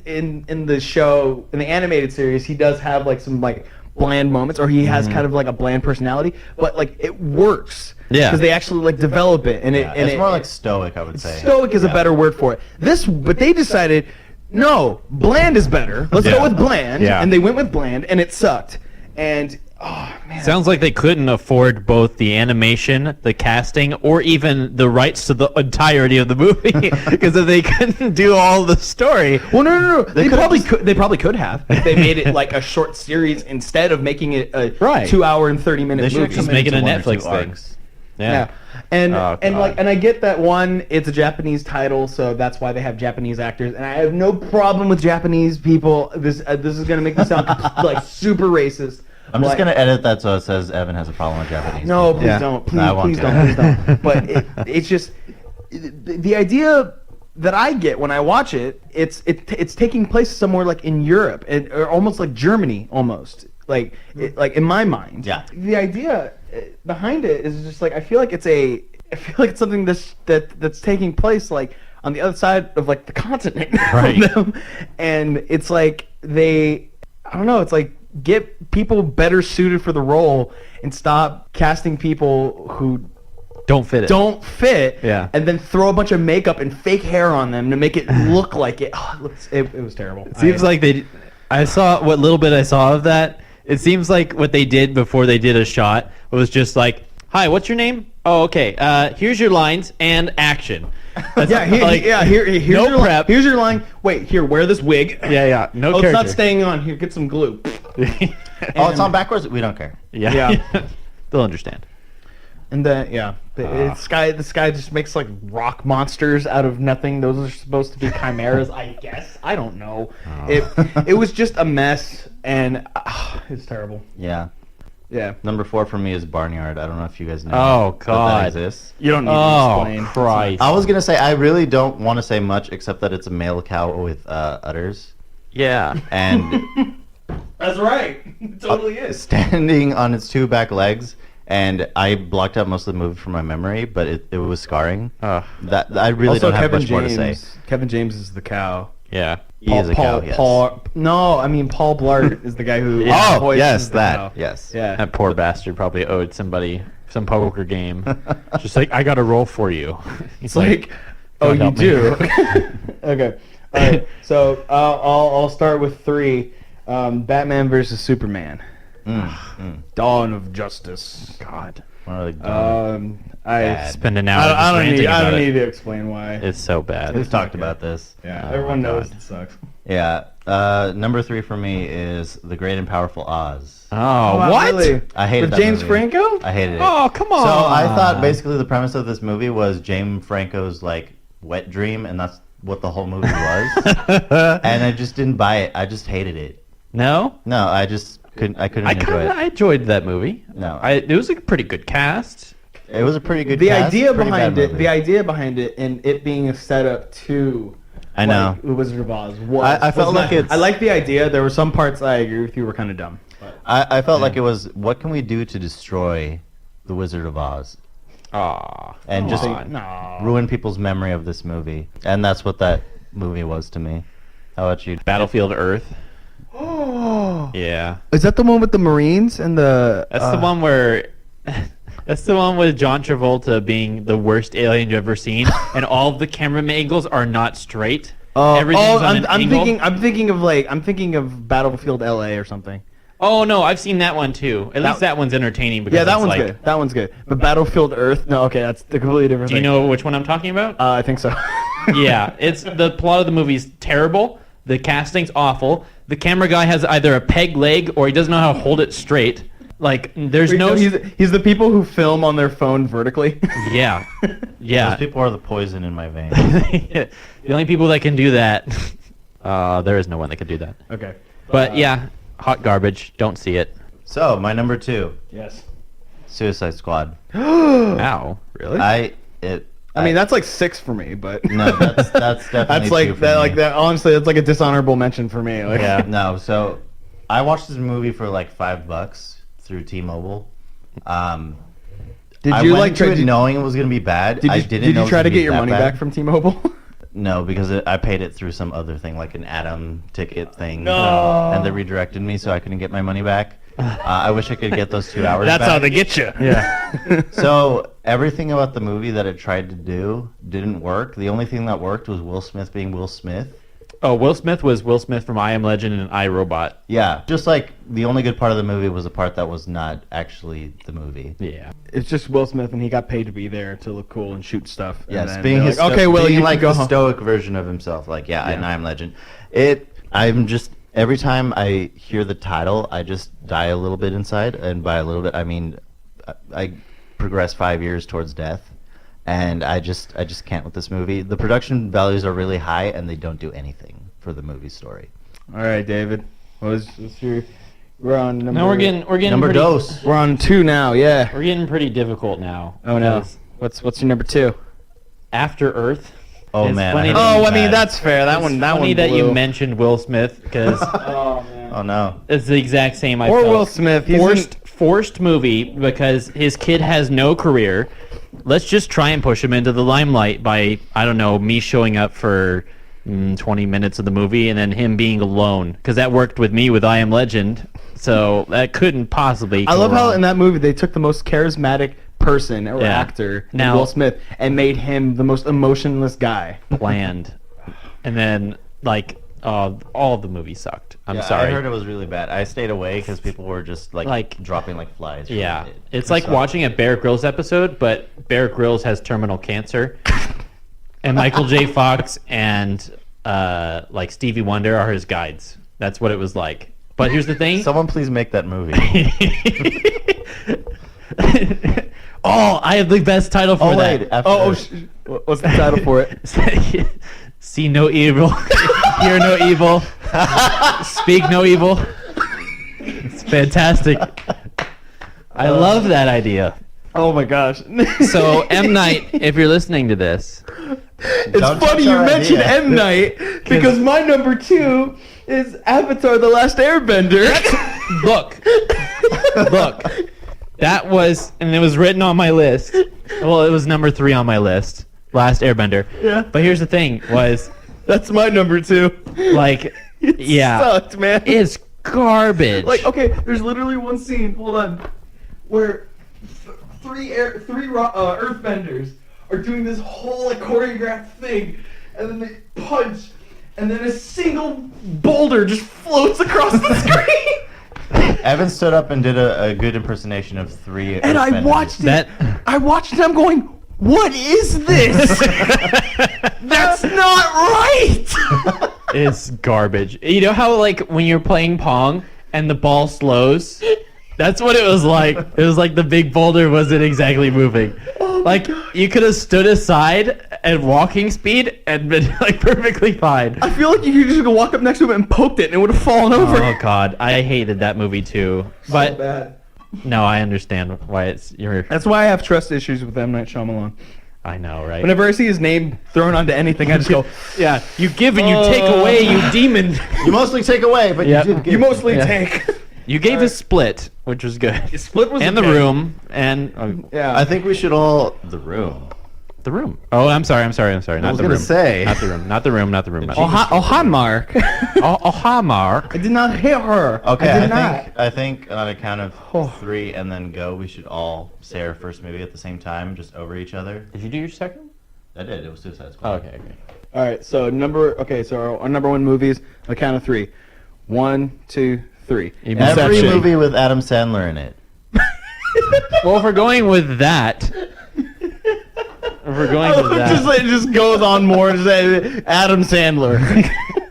[SPEAKER 2] in the show, in the animated series, he does have like some like bland moments, or he has kind of like a bland personality. But like, it works.
[SPEAKER 3] Yeah.
[SPEAKER 2] Because they actually like develop it, and
[SPEAKER 1] It's more like stoic, I would say.
[SPEAKER 2] stoic is a
[SPEAKER 1] Yeah.
[SPEAKER 2] better word for it. But they decided, no, bland is better. Let's go with bland.
[SPEAKER 3] Yeah.
[SPEAKER 2] And they went with bland, and it sucked. And oh man.
[SPEAKER 3] Sounds like they couldn't afford both the animation, the casting, or even the rights to the entirety of the movie because if they couldn't do all the story.
[SPEAKER 2] Well, no. They
[SPEAKER 1] could've
[SPEAKER 2] probably
[SPEAKER 1] just-
[SPEAKER 2] could. They probably could have. If they made it like a short series instead of making it a
[SPEAKER 3] Right.
[SPEAKER 2] 2-hour and 30-minute
[SPEAKER 1] They should
[SPEAKER 2] movie.
[SPEAKER 3] Just
[SPEAKER 1] come
[SPEAKER 3] make it a
[SPEAKER 1] into 1 or 2
[SPEAKER 3] Netflix thing.
[SPEAKER 1] arcs.
[SPEAKER 2] Yeah. And
[SPEAKER 3] Oh,
[SPEAKER 2] and
[SPEAKER 3] God.
[SPEAKER 2] like and I get that one, it's a Japanese title, so that's why they have Japanese actors, and I have no problem with Japanese people. This is gonna make me sound like super racist,
[SPEAKER 1] I'm just gonna edit that so it says Evan has a problem with Japanese.
[SPEAKER 2] No,
[SPEAKER 1] people.
[SPEAKER 2] please
[SPEAKER 3] Yeah.
[SPEAKER 2] don't. Please,
[SPEAKER 1] No, I won't
[SPEAKER 2] please
[SPEAKER 1] do
[SPEAKER 2] don't.
[SPEAKER 1] that.
[SPEAKER 2] Please don't. But it's just the idea that I get when I watch it. It's taking place somewhere like in Europe, or almost like Germany, almost like like in my mind.
[SPEAKER 1] Yeah.
[SPEAKER 2] The idea behind it is just like I feel like it's something that's taking place like on the other side of like the continent
[SPEAKER 3] Right.
[SPEAKER 2] from them, and it's like I don't know, it's like get people better suited for the role and stop casting people who
[SPEAKER 3] Don't fit it.
[SPEAKER 2] don't fit,
[SPEAKER 3] Yeah.
[SPEAKER 2] and then throw a bunch of makeup and fake hair on them to make it look like it. Oh, it was terrible.
[SPEAKER 3] Seems like I saw what little bit I saw of that. It seems like what they did before they did a shot was just like, "Hi, what's your name? Oh, okay. Here's your lines and action." That's
[SPEAKER 2] here's
[SPEAKER 3] no
[SPEAKER 2] your
[SPEAKER 3] prep.
[SPEAKER 2] Here's your line. Wait, here, wear this wig.
[SPEAKER 3] Yeah. No
[SPEAKER 2] Oh, it's
[SPEAKER 3] character.
[SPEAKER 2] not staying on. Here, get some glue.
[SPEAKER 1] Oh, it's on backwards. We don't care.
[SPEAKER 3] Yeah. They'll understand.
[SPEAKER 2] And then this guy just makes like rock monsters out of nothing. Those are supposed to be chimeras, I guess. I don't know. It was just a mess, and it's terrible.
[SPEAKER 1] Yeah.
[SPEAKER 2] Yeah,
[SPEAKER 1] Number 4 for me is Barnyard. I don't know if you guys know.
[SPEAKER 3] Oh,
[SPEAKER 1] that
[SPEAKER 3] God.
[SPEAKER 1] exists.
[SPEAKER 2] you don't need to
[SPEAKER 3] Oh,
[SPEAKER 2] explain.
[SPEAKER 3] Christ.
[SPEAKER 1] I was gonna say I really don't want to say much except that it's a male cow with udders
[SPEAKER 3] Yeah.
[SPEAKER 1] and
[SPEAKER 2] That's right. It totally is.
[SPEAKER 1] standing on its 2 back legs. And I blocked out most of the movie from my memory, but it was scarring.
[SPEAKER 3] Ugh.
[SPEAKER 1] That I really
[SPEAKER 2] Also,
[SPEAKER 1] don't have
[SPEAKER 2] Kevin
[SPEAKER 1] much more to
[SPEAKER 2] James.
[SPEAKER 1] say.
[SPEAKER 2] Kevin James is the cow.
[SPEAKER 3] Yeah.
[SPEAKER 1] He is a cow. Yes.
[SPEAKER 2] No, I mean Paul Blart is the guy who.
[SPEAKER 3] Yeah.
[SPEAKER 1] Oh
[SPEAKER 2] voices
[SPEAKER 1] yes,
[SPEAKER 2] the
[SPEAKER 1] that.
[SPEAKER 2] cow.
[SPEAKER 1] Yes.
[SPEAKER 2] Yeah.
[SPEAKER 3] That poor bastard probably owed somebody some poker game. Just like, I got a roll for you.
[SPEAKER 2] It's like, oh,
[SPEAKER 3] God
[SPEAKER 2] you
[SPEAKER 3] help me.
[SPEAKER 2] do. Okay. All right. So I'll start with 3. Batman versus Superman. Dawn of Justice.
[SPEAKER 3] God.
[SPEAKER 1] One of the
[SPEAKER 2] I
[SPEAKER 3] Spend an hour just
[SPEAKER 2] I don't
[SPEAKER 3] ranting
[SPEAKER 2] need I
[SPEAKER 3] about
[SPEAKER 2] don't
[SPEAKER 3] it.
[SPEAKER 2] need to explain why.
[SPEAKER 3] It's so bad.
[SPEAKER 1] We've talked about this.
[SPEAKER 2] Yeah,
[SPEAKER 3] Oh
[SPEAKER 2] everyone
[SPEAKER 3] my
[SPEAKER 2] knows
[SPEAKER 3] God.
[SPEAKER 2] it sucks.
[SPEAKER 1] Yeah. Number 3 for me is The Great and Powerful Oz.
[SPEAKER 3] Oh,
[SPEAKER 2] wow,
[SPEAKER 3] what?
[SPEAKER 2] really?
[SPEAKER 1] I hated
[SPEAKER 2] With
[SPEAKER 1] that
[SPEAKER 2] James
[SPEAKER 1] movie.
[SPEAKER 2] Franco?
[SPEAKER 1] I hated it.
[SPEAKER 3] Oh, come on.
[SPEAKER 1] So I thought basically the premise of this movie was James Franco's like wet dream, and that's what the whole movie was. And I just didn't buy it. I just hated it.
[SPEAKER 3] No?
[SPEAKER 1] No, I just couldn't. I couldn't enjoy
[SPEAKER 3] I
[SPEAKER 1] it.
[SPEAKER 3] enjoyed that movie.
[SPEAKER 1] No.
[SPEAKER 3] It was a pretty good cast.
[SPEAKER 1] It was a pretty good.
[SPEAKER 2] The
[SPEAKER 1] cast,
[SPEAKER 2] idea
[SPEAKER 1] pretty
[SPEAKER 2] behind
[SPEAKER 1] bad
[SPEAKER 2] it,
[SPEAKER 1] movie.
[SPEAKER 2] the idea behind it, and it being a setup to,
[SPEAKER 1] I know.
[SPEAKER 2] like, The Wizard of Oz.
[SPEAKER 1] I felt like it's-
[SPEAKER 2] I like the idea. There were some parts I agree with you were kind of dumb. But.
[SPEAKER 1] I felt like it was. What can we do to destroy the Wizard of Oz
[SPEAKER 3] Aw.
[SPEAKER 1] and just
[SPEAKER 2] No.
[SPEAKER 1] ruin people's memory of this movie? And that's what that movie was to me. How about you?
[SPEAKER 3] Battlefield Earth.
[SPEAKER 2] Oh.
[SPEAKER 3] Yeah.
[SPEAKER 2] Is that the one with the Marines and the?
[SPEAKER 3] That's the one where... That's the one with John Travolta being the worst alien you've ever seen, and all of the camera angles are not straight. Everything's on an angle.
[SPEAKER 2] I'm thinking of Battlefield LA or something.
[SPEAKER 3] Oh no, I've seen that one too. At least that one's entertaining because
[SPEAKER 2] Yeah, that
[SPEAKER 3] it's
[SPEAKER 2] one's
[SPEAKER 3] like,
[SPEAKER 2] good. That one's good. But Battlefield Earth, no, okay, that's a completely different
[SPEAKER 3] Do you
[SPEAKER 2] thing.
[SPEAKER 3] know which one I'm talking about?
[SPEAKER 2] I think so.
[SPEAKER 3] Yeah, it's the plot of the movie's terrible. The casting's awful. The camera guy has either a peg leg or he doesn't know how to hold it straight. Like there's no.
[SPEAKER 2] He's the people who film on their phone vertically.
[SPEAKER 3] Yeah,
[SPEAKER 1] Those
[SPEAKER 3] yeah.
[SPEAKER 1] people are the poison in my veins.
[SPEAKER 3] The only people that can do that. There is no one that can do that.
[SPEAKER 2] Okay.
[SPEAKER 3] But yeah, hot garbage. Don't see it.
[SPEAKER 1] So my number 2,
[SPEAKER 2] Yes.
[SPEAKER 1] Suicide Squad.
[SPEAKER 3] Ow, really?
[SPEAKER 2] I mean, that's like 6 for me, but
[SPEAKER 1] No, that's definitely
[SPEAKER 2] that's
[SPEAKER 1] 2
[SPEAKER 2] like
[SPEAKER 1] for
[SPEAKER 2] that.
[SPEAKER 1] me.
[SPEAKER 2] Like that. Honestly, it's like a dishonorable mention for me. Like,
[SPEAKER 3] Yeah.
[SPEAKER 1] No, so I watched this movie for like $5 through T-Mobile.
[SPEAKER 2] Did
[SPEAKER 1] I
[SPEAKER 2] you
[SPEAKER 1] went
[SPEAKER 2] like
[SPEAKER 1] into
[SPEAKER 2] try?
[SPEAKER 1] it knowing it was gonna be bad. I didn't
[SPEAKER 2] Did
[SPEAKER 1] know
[SPEAKER 2] you
[SPEAKER 1] it
[SPEAKER 2] try
[SPEAKER 1] was
[SPEAKER 2] to
[SPEAKER 1] gonna
[SPEAKER 2] get
[SPEAKER 1] be
[SPEAKER 2] your
[SPEAKER 1] that
[SPEAKER 2] money
[SPEAKER 1] bad.
[SPEAKER 2] back from T-Mobile?
[SPEAKER 1] No, because I paid it through some other thing, like an Atom ticket thing.
[SPEAKER 2] No.
[SPEAKER 1] And they redirected me, so I couldn't get my money back. I wish I could get those 2 hours
[SPEAKER 2] That's
[SPEAKER 1] back.
[SPEAKER 2] how they get you.
[SPEAKER 3] Yeah.
[SPEAKER 1] So everything about the movie that it tried to do didn't work. The only thing that worked was Will Smith being Will Smith.
[SPEAKER 3] Oh, Will Smith was Will Smith from I Am Legend and I, Robot.
[SPEAKER 1] Yeah, just like the only good part of the movie was the part that was not actually the movie.
[SPEAKER 3] Yeah.
[SPEAKER 2] It's just Will Smith, and he got paid to be there to look cool and shoot stuff. and
[SPEAKER 1] Yes,
[SPEAKER 2] then
[SPEAKER 1] being
[SPEAKER 2] they're
[SPEAKER 1] his
[SPEAKER 2] like, okay, Will,
[SPEAKER 1] being
[SPEAKER 2] you
[SPEAKER 1] like
[SPEAKER 2] can go
[SPEAKER 1] the
[SPEAKER 2] home.
[SPEAKER 1] stoic version of himself. Like, yeah,
[SPEAKER 2] Yeah.
[SPEAKER 1] I am Legend. I'm just every time I hear the title, I just die a little bit inside, and by a little bit, I mean I progress 5 years towards death, and I just can't with this movie. The production values are really high, and they don't do anything for the movie story.
[SPEAKER 2] All right, David. What's your We're on number.
[SPEAKER 3] Now we're getting
[SPEAKER 1] Number
[SPEAKER 3] pretty,
[SPEAKER 1] dos.
[SPEAKER 2] We're on 2 now. Yeah.
[SPEAKER 3] We're getting pretty difficult now.
[SPEAKER 2] Oh no.
[SPEAKER 3] because
[SPEAKER 2] What's your number 2?
[SPEAKER 3] After Earth.
[SPEAKER 1] Oh
[SPEAKER 3] It's
[SPEAKER 1] man.
[SPEAKER 3] funny
[SPEAKER 1] I
[SPEAKER 3] that-
[SPEAKER 1] heard it
[SPEAKER 2] Oh,
[SPEAKER 1] was
[SPEAKER 2] I mean
[SPEAKER 1] bad.
[SPEAKER 2] that's fair. That one. That
[SPEAKER 3] Funny
[SPEAKER 2] one.
[SPEAKER 3] that you
[SPEAKER 2] blew.
[SPEAKER 3] mentioned Will Smith because
[SPEAKER 2] Oh man.
[SPEAKER 1] Oh no.
[SPEAKER 3] it's the exact same. I
[SPEAKER 2] Or
[SPEAKER 3] felt.
[SPEAKER 2] Will Smith. He's
[SPEAKER 3] Forced movie because his kid has no career. Let's just try and push him into the limelight by, I don't know, me showing up for 20 minutes of the movie and then him being alone, because that worked with me with I Am Legend, so that couldn't possibly
[SPEAKER 2] I
[SPEAKER 3] go
[SPEAKER 2] love how
[SPEAKER 3] wrong.
[SPEAKER 2] in that movie they took the most charismatic person or
[SPEAKER 3] Yeah.
[SPEAKER 2] actor,
[SPEAKER 3] Now-
[SPEAKER 2] Will Smith, and made him the most emotionless guy.
[SPEAKER 3] Planned, and then like all of the movie sucked. I'm
[SPEAKER 1] Yeah,
[SPEAKER 3] sorry.
[SPEAKER 1] I heard it was really bad. I stayed away because people were just like dropping like flies. from
[SPEAKER 3] Yeah,
[SPEAKER 1] it.
[SPEAKER 3] it's like
[SPEAKER 1] So-
[SPEAKER 3] watching a Bear Grylls episode, but Bear Grylls has terminal cancer, and Michael J. Fox and like Stevie Wonder are his guides. That's what it was like. But here's the thing.
[SPEAKER 1] Someone please make that movie.
[SPEAKER 3] Oh, I have the best title for
[SPEAKER 1] Oh
[SPEAKER 3] that.
[SPEAKER 1] wait, after
[SPEAKER 2] What's the title for it?
[SPEAKER 3] See no evil, hear no evil, speak no evil. It's fantastic. I love that idea.
[SPEAKER 2] Oh my gosh.
[SPEAKER 3] So M. Night, if you're listening to this,
[SPEAKER 2] It's
[SPEAKER 1] Don't
[SPEAKER 2] funny
[SPEAKER 1] touch
[SPEAKER 2] you
[SPEAKER 1] our
[SPEAKER 2] mentioned
[SPEAKER 1] idea.
[SPEAKER 2] M. Night because my number 2 is Avatar: The Last Airbender.
[SPEAKER 3] look, that was, and it was written on my list. Well, it was number 3 on my list, Last Airbender.
[SPEAKER 2] Yeah.
[SPEAKER 3] But here's the thing: was
[SPEAKER 2] That's my number 2.
[SPEAKER 3] like, yeah,
[SPEAKER 2] Sucked, man.
[SPEAKER 3] it's garbage.
[SPEAKER 2] Like, okay, there's literally one scene, hold on, where three earthbenders are doing this whole like choreographed thing, and then they punch, and then a single boulder just floats across the screen.
[SPEAKER 1] Evan stood up and did a good impersonation of 3
[SPEAKER 2] And I
[SPEAKER 1] Earthbenders.
[SPEAKER 2] watched it.
[SPEAKER 3] That-
[SPEAKER 2] I watched it. I'm going, what is this? That's not right.
[SPEAKER 3] It's garbage. You know how like when you're playing Pong and the ball slows? That's what it was like. It was like the big boulder wasn't exactly moving. Like you could have stood aside at walking speed and been like perfectly fine.
[SPEAKER 2] I feel like you could just go walk up next to it and poked it, and it would have fallen over.
[SPEAKER 3] Oh god, I hated that movie too. But
[SPEAKER 2] bad.
[SPEAKER 3] no, I understand why it's your.
[SPEAKER 2] That's why I have trust issues with M. Night Shyamalan.
[SPEAKER 3] I know, right?
[SPEAKER 2] Whenever I see his name thrown onto anything, I just go,
[SPEAKER 3] Yeah, you give and you take away, you demon.
[SPEAKER 1] You mostly take away, but
[SPEAKER 3] Yep.
[SPEAKER 1] you did give.
[SPEAKER 2] you mostly
[SPEAKER 3] Yeah.
[SPEAKER 2] take.
[SPEAKER 3] You gave a Split, which was good.
[SPEAKER 2] Split was
[SPEAKER 3] and
[SPEAKER 2] okay.
[SPEAKER 3] The Room, and
[SPEAKER 2] Yeah.
[SPEAKER 1] I think we should all The Room.
[SPEAKER 3] The Room. Oh, I'm sorry. Not
[SPEAKER 1] was
[SPEAKER 3] The
[SPEAKER 1] gonna
[SPEAKER 3] Room.
[SPEAKER 1] say.
[SPEAKER 3] Not The Room. Not The Room. Not The Room. Not the
[SPEAKER 2] Oh,
[SPEAKER 3] room.
[SPEAKER 2] hi, Mark.
[SPEAKER 3] Oh, hi, Mark.
[SPEAKER 2] I did not hit her.
[SPEAKER 1] Okay,
[SPEAKER 2] I did not.
[SPEAKER 1] I think on a count of
[SPEAKER 2] Oh.
[SPEAKER 1] 3 and then go, we should all say our first movie at the same time, just over each other.
[SPEAKER 3] Did you do your second?
[SPEAKER 1] I did. It was Suicide
[SPEAKER 3] Oh,
[SPEAKER 1] Squad.
[SPEAKER 3] okay.
[SPEAKER 2] All right, so our number 1 movies, a count of 3. 1, 2, 3.
[SPEAKER 3] Every
[SPEAKER 1] Every
[SPEAKER 2] Inception.
[SPEAKER 1] movie with Adam Sandler in it.
[SPEAKER 3] Well, if we're going with that,
[SPEAKER 2] It just goes on more to say Adam Sandler.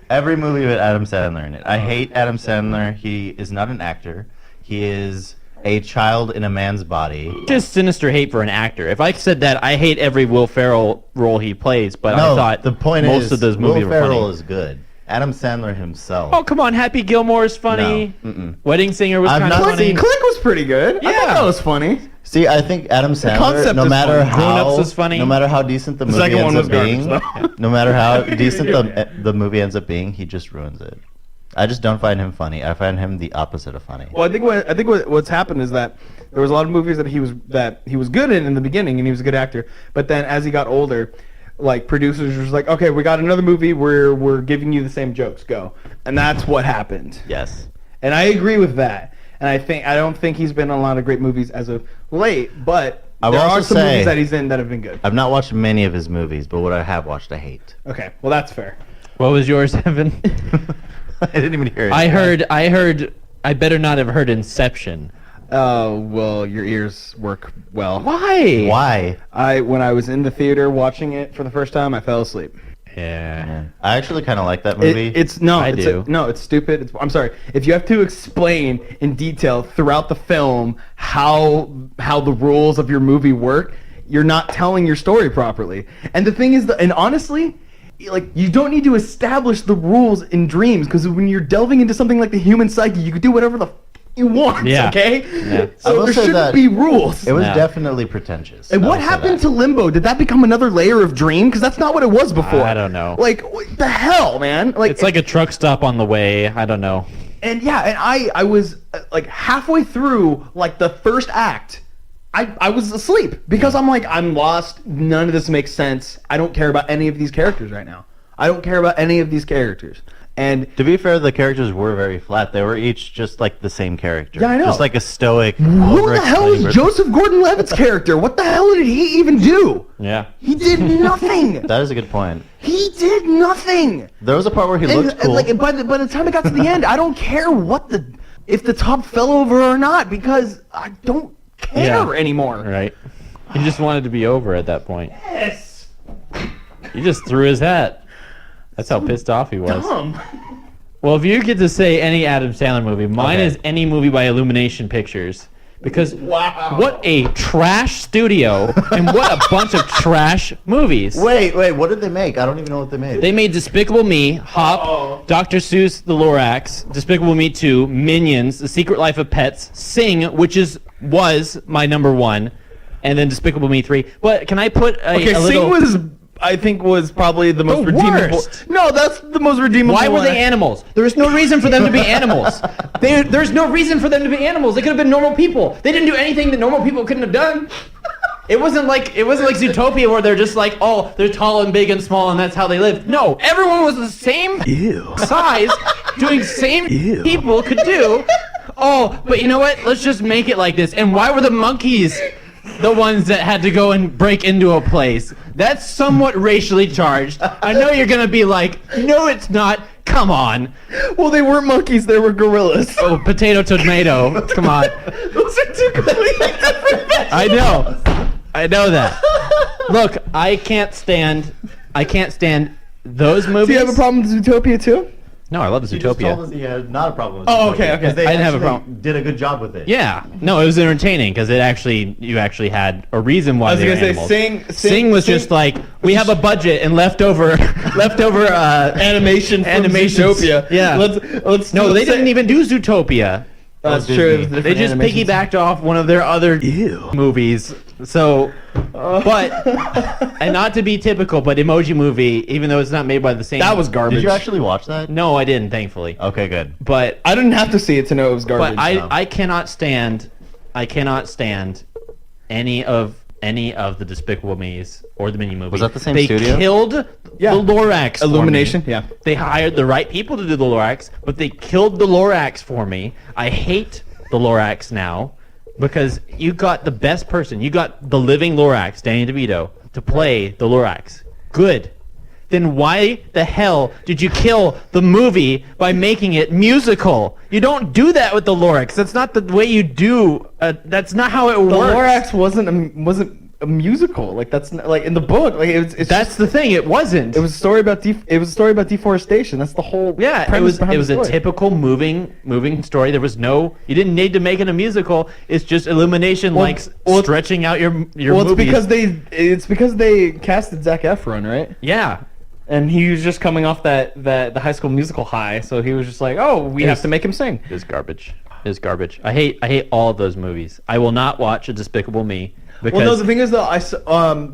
[SPEAKER 1] Every movie with Adam Sandler in it. I hate Adam Sandler. He is not an actor. He is a child in a man's body.
[SPEAKER 3] just sinister hate for an actor. If I said that, I hate every Will Ferrell role he plays, but I
[SPEAKER 1] No,
[SPEAKER 3] thought
[SPEAKER 1] the point
[SPEAKER 3] most
[SPEAKER 1] is,
[SPEAKER 3] of those movies
[SPEAKER 1] Will
[SPEAKER 3] were
[SPEAKER 1] Ferrell
[SPEAKER 3] funny.
[SPEAKER 1] is good. Adam Sandler himself.
[SPEAKER 3] Oh, come on. Happy Gilmore is funny.
[SPEAKER 1] No, mm-mm.
[SPEAKER 3] Wedding Singer was
[SPEAKER 1] I've
[SPEAKER 3] kind of
[SPEAKER 1] not
[SPEAKER 3] funny.
[SPEAKER 1] seen-
[SPEAKER 2] Click was pretty good. I thought
[SPEAKER 3] Yeah.
[SPEAKER 2] that was funny.
[SPEAKER 1] See, I think Adam Sandler,
[SPEAKER 2] concept
[SPEAKER 1] no
[SPEAKER 2] is
[SPEAKER 1] matter
[SPEAKER 2] funny.
[SPEAKER 1] how
[SPEAKER 3] Grown-Ups is funny.
[SPEAKER 1] no matter how decent the movie
[SPEAKER 2] second
[SPEAKER 1] ends
[SPEAKER 2] one
[SPEAKER 1] up
[SPEAKER 2] was garbage,
[SPEAKER 1] being,
[SPEAKER 2] though.
[SPEAKER 1] no matter how decent the movie ends up being, he just ruins it. I just don't find him funny. I find him the opposite of funny.
[SPEAKER 2] Well, I think what's happened is that there was a lot of movies that he was good in the beginning, and he was a good actor. But then as he got older, like producers was like, okay, we got another movie where we're giving you the same jokes, go, and that's what happened.
[SPEAKER 1] Yes.
[SPEAKER 2] And I agree with that. And I don't think he's been in a lot of great movies as of late, but
[SPEAKER 1] I will
[SPEAKER 2] there are
[SPEAKER 1] also
[SPEAKER 2] some
[SPEAKER 1] say-
[SPEAKER 2] movies that he's in that have been good.
[SPEAKER 1] I've not watched many of his movies, but what I have watched, I hate.
[SPEAKER 2] Okay, well that's fair.
[SPEAKER 3] What was yours, Evan?
[SPEAKER 1] I didn't even hear it.
[SPEAKER 3] I heard. I better not have heard Inception.
[SPEAKER 2] Oh, well, your ears work well.
[SPEAKER 3] Why?
[SPEAKER 1] Why?
[SPEAKER 2] When I was in the theater watching it for the first time, I fell asleep.
[SPEAKER 3] Yeah.
[SPEAKER 1] I actually kind of like that movie.
[SPEAKER 2] It's stupid. I'm sorry. If you have to explain in detail throughout the film how the rules of your movie work, you're not telling your story properly. And the thing is and honestly, like, you don't need to establish the rules in dreams, because when you're delving into something like the human psyche, you can do whatever the he wants.
[SPEAKER 3] Yeah.
[SPEAKER 2] Okay.
[SPEAKER 3] Yeah.
[SPEAKER 1] I
[SPEAKER 2] So
[SPEAKER 1] will
[SPEAKER 2] there
[SPEAKER 1] say
[SPEAKER 2] shouldn't
[SPEAKER 1] that
[SPEAKER 2] be rules.
[SPEAKER 1] It was
[SPEAKER 3] Yeah.
[SPEAKER 1] definitely pretentious.
[SPEAKER 2] And
[SPEAKER 1] I
[SPEAKER 2] what
[SPEAKER 1] will say
[SPEAKER 2] happened
[SPEAKER 1] that.
[SPEAKER 2] to Limbo? Did that become another layer of Dream? Because that's not what it was before.
[SPEAKER 3] I don't know.
[SPEAKER 2] Like, what the hell, man? Like,
[SPEAKER 3] It's like a truck stop on the way. I don't know.
[SPEAKER 2] and yeah, and I was like halfway through like the first act. I was asleep because I'm like, I'm lost. None of this makes sense. I don't care about any of these characters right now. I don't care about any of these characters. And
[SPEAKER 1] To be fair, the characters were very flat. They were each just like the same character.
[SPEAKER 2] Yeah, I know.
[SPEAKER 1] Just like a stoic.
[SPEAKER 2] who the hell is Joseph Gordon-Levitt's character? What the hell did he even do?
[SPEAKER 3] Yeah.
[SPEAKER 2] He did nothing.
[SPEAKER 1] That is a good point.
[SPEAKER 2] He did nothing.
[SPEAKER 1] There was a part where he
[SPEAKER 2] And,
[SPEAKER 1] looked cool.
[SPEAKER 2] like, by the time it got to the end, I don't care if the top fell over or not because I don't care
[SPEAKER 3] Yeah.
[SPEAKER 2] anymore.
[SPEAKER 3] Right. He just wanted to be over at that point.
[SPEAKER 2] Yes.
[SPEAKER 3] He just threw his hat. That's how pissed off he was.
[SPEAKER 2] Dumb.
[SPEAKER 3] Well, if you get to say any Adam Sandler movie, mine
[SPEAKER 1] Okay.
[SPEAKER 3] is any movie by Illumination Pictures. Because
[SPEAKER 2] Wow.
[SPEAKER 3] what a trash studio and what a bunch of trash movies.
[SPEAKER 1] Wait, what did they make? I don't even know what they made.
[SPEAKER 3] They made Despicable Me, Hop,
[SPEAKER 2] Uh-oh.
[SPEAKER 3] Dr. Seuss, The Lorax, Despicable Me 2, Minions, The Secret Life of Pets, Sing, which was my number one, and then Despicable Me 3. But can I put a
[SPEAKER 2] Okay,
[SPEAKER 3] little...
[SPEAKER 2] I think was probably the most
[SPEAKER 3] The
[SPEAKER 2] redeemable.
[SPEAKER 3] worst.
[SPEAKER 2] No, that's the most redeemable.
[SPEAKER 3] Why were
[SPEAKER 2] one.
[SPEAKER 3] they animals? There was no reason for them to be animals. There's no reason for them to be animals. They could have been normal people. They didn't do anything that normal people couldn't have done. It wasn't like Zootopia where they're just like, oh, they're tall and big and small and that's how they live. No, everyone was the same size, doing same people could do. Oh, but you know what? Let's just make it like this. And why were the monkeys the ones that had to go and break into a place? That's somewhat racially charged. I know you're gonna be like, no, it's not. Come on.
[SPEAKER 2] Well, they weren't monkeys; they were gorillas.
[SPEAKER 3] Oh, potato, tomato. Come on.
[SPEAKER 2] Those are two completely different things.
[SPEAKER 3] I know that. Look, I can't stand those movies.
[SPEAKER 2] Do you have a problem with Zootopia too?
[SPEAKER 3] No, I love
[SPEAKER 1] He just told us
[SPEAKER 3] Zootopia.
[SPEAKER 1] he had not a problem with
[SPEAKER 2] Oh,
[SPEAKER 1] Zootopia,
[SPEAKER 2] okay, okay.
[SPEAKER 1] 'cause they
[SPEAKER 3] I didn't have a
[SPEAKER 1] actually
[SPEAKER 3] problem.
[SPEAKER 1] Did a good job with it.
[SPEAKER 3] Yeah, no, it was entertaining because you actually had a reason why
[SPEAKER 2] I was
[SPEAKER 3] they were
[SPEAKER 2] gonna say,
[SPEAKER 3] animals.
[SPEAKER 2] Sing
[SPEAKER 3] was
[SPEAKER 2] Sing-
[SPEAKER 3] just like we have a budget and leftover
[SPEAKER 2] Animation from
[SPEAKER 3] animations.
[SPEAKER 2] Zootopia.
[SPEAKER 3] Yeah.
[SPEAKER 2] Let's.
[SPEAKER 3] No, they
[SPEAKER 2] say-
[SPEAKER 3] didn't even do Zootopia.
[SPEAKER 2] That's
[SPEAKER 1] Disney.
[SPEAKER 2] true. it was
[SPEAKER 3] They
[SPEAKER 2] different
[SPEAKER 3] just
[SPEAKER 2] animations.
[SPEAKER 3] piggybacked off one of their other movies. So, but and not to be typical, but Emoji Movie, even though it's not made by the same.
[SPEAKER 2] That was garbage.
[SPEAKER 1] Did you actually watch that?
[SPEAKER 3] No, I didn't, thankfully.
[SPEAKER 1] Okay, good.
[SPEAKER 3] But
[SPEAKER 2] I didn't have to see it to know it was garbage.
[SPEAKER 3] but I cannot stand any of the Despicable Me's or the Minion movie.
[SPEAKER 1] Was that the same
[SPEAKER 3] they
[SPEAKER 1] studio?
[SPEAKER 3] Killed
[SPEAKER 2] Yeah.
[SPEAKER 3] the Lorax. for me.
[SPEAKER 2] Illumination. Yeah.
[SPEAKER 3] They hired the right people to do the Lorax, but they killed the Lorax for me. I hate the Lorax now because you got the best person. You got the living Lorax, Danny DeVito, to play the Lorax. Good. Then why the hell did you kill the movie by making it musical? You don't do that with the Lorax. That's not the way you do. That's not how it
[SPEAKER 2] The
[SPEAKER 3] works.
[SPEAKER 2] Lorax wasn't a musical. Like that's not, like in the book. Like it's
[SPEAKER 3] That's the thing. It wasn't.
[SPEAKER 2] it was a story about deforestation. That's the whole
[SPEAKER 3] Yeah, it
[SPEAKER 2] premise
[SPEAKER 3] was
[SPEAKER 2] behind
[SPEAKER 3] a
[SPEAKER 2] the story.
[SPEAKER 3] typical moving story. There was no, you didn't need to make it a musical. It's just Illumination
[SPEAKER 2] Well,
[SPEAKER 3] like
[SPEAKER 2] well,
[SPEAKER 3] stretching out your
[SPEAKER 2] Well, it's
[SPEAKER 3] movies.
[SPEAKER 2] because they casted Zac Efron, right?
[SPEAKER 3] Yeah,
[SPEAKER 2] And he was just coming off the High School Musical high, so he was just like, "Oh, we have to make him sing."
[SPEAKER 3] it's garbage. It's garbage. I hate all of those movies. I will not watch a Despicable Me because
[SPEAKER 2] Well, no, the thing is though,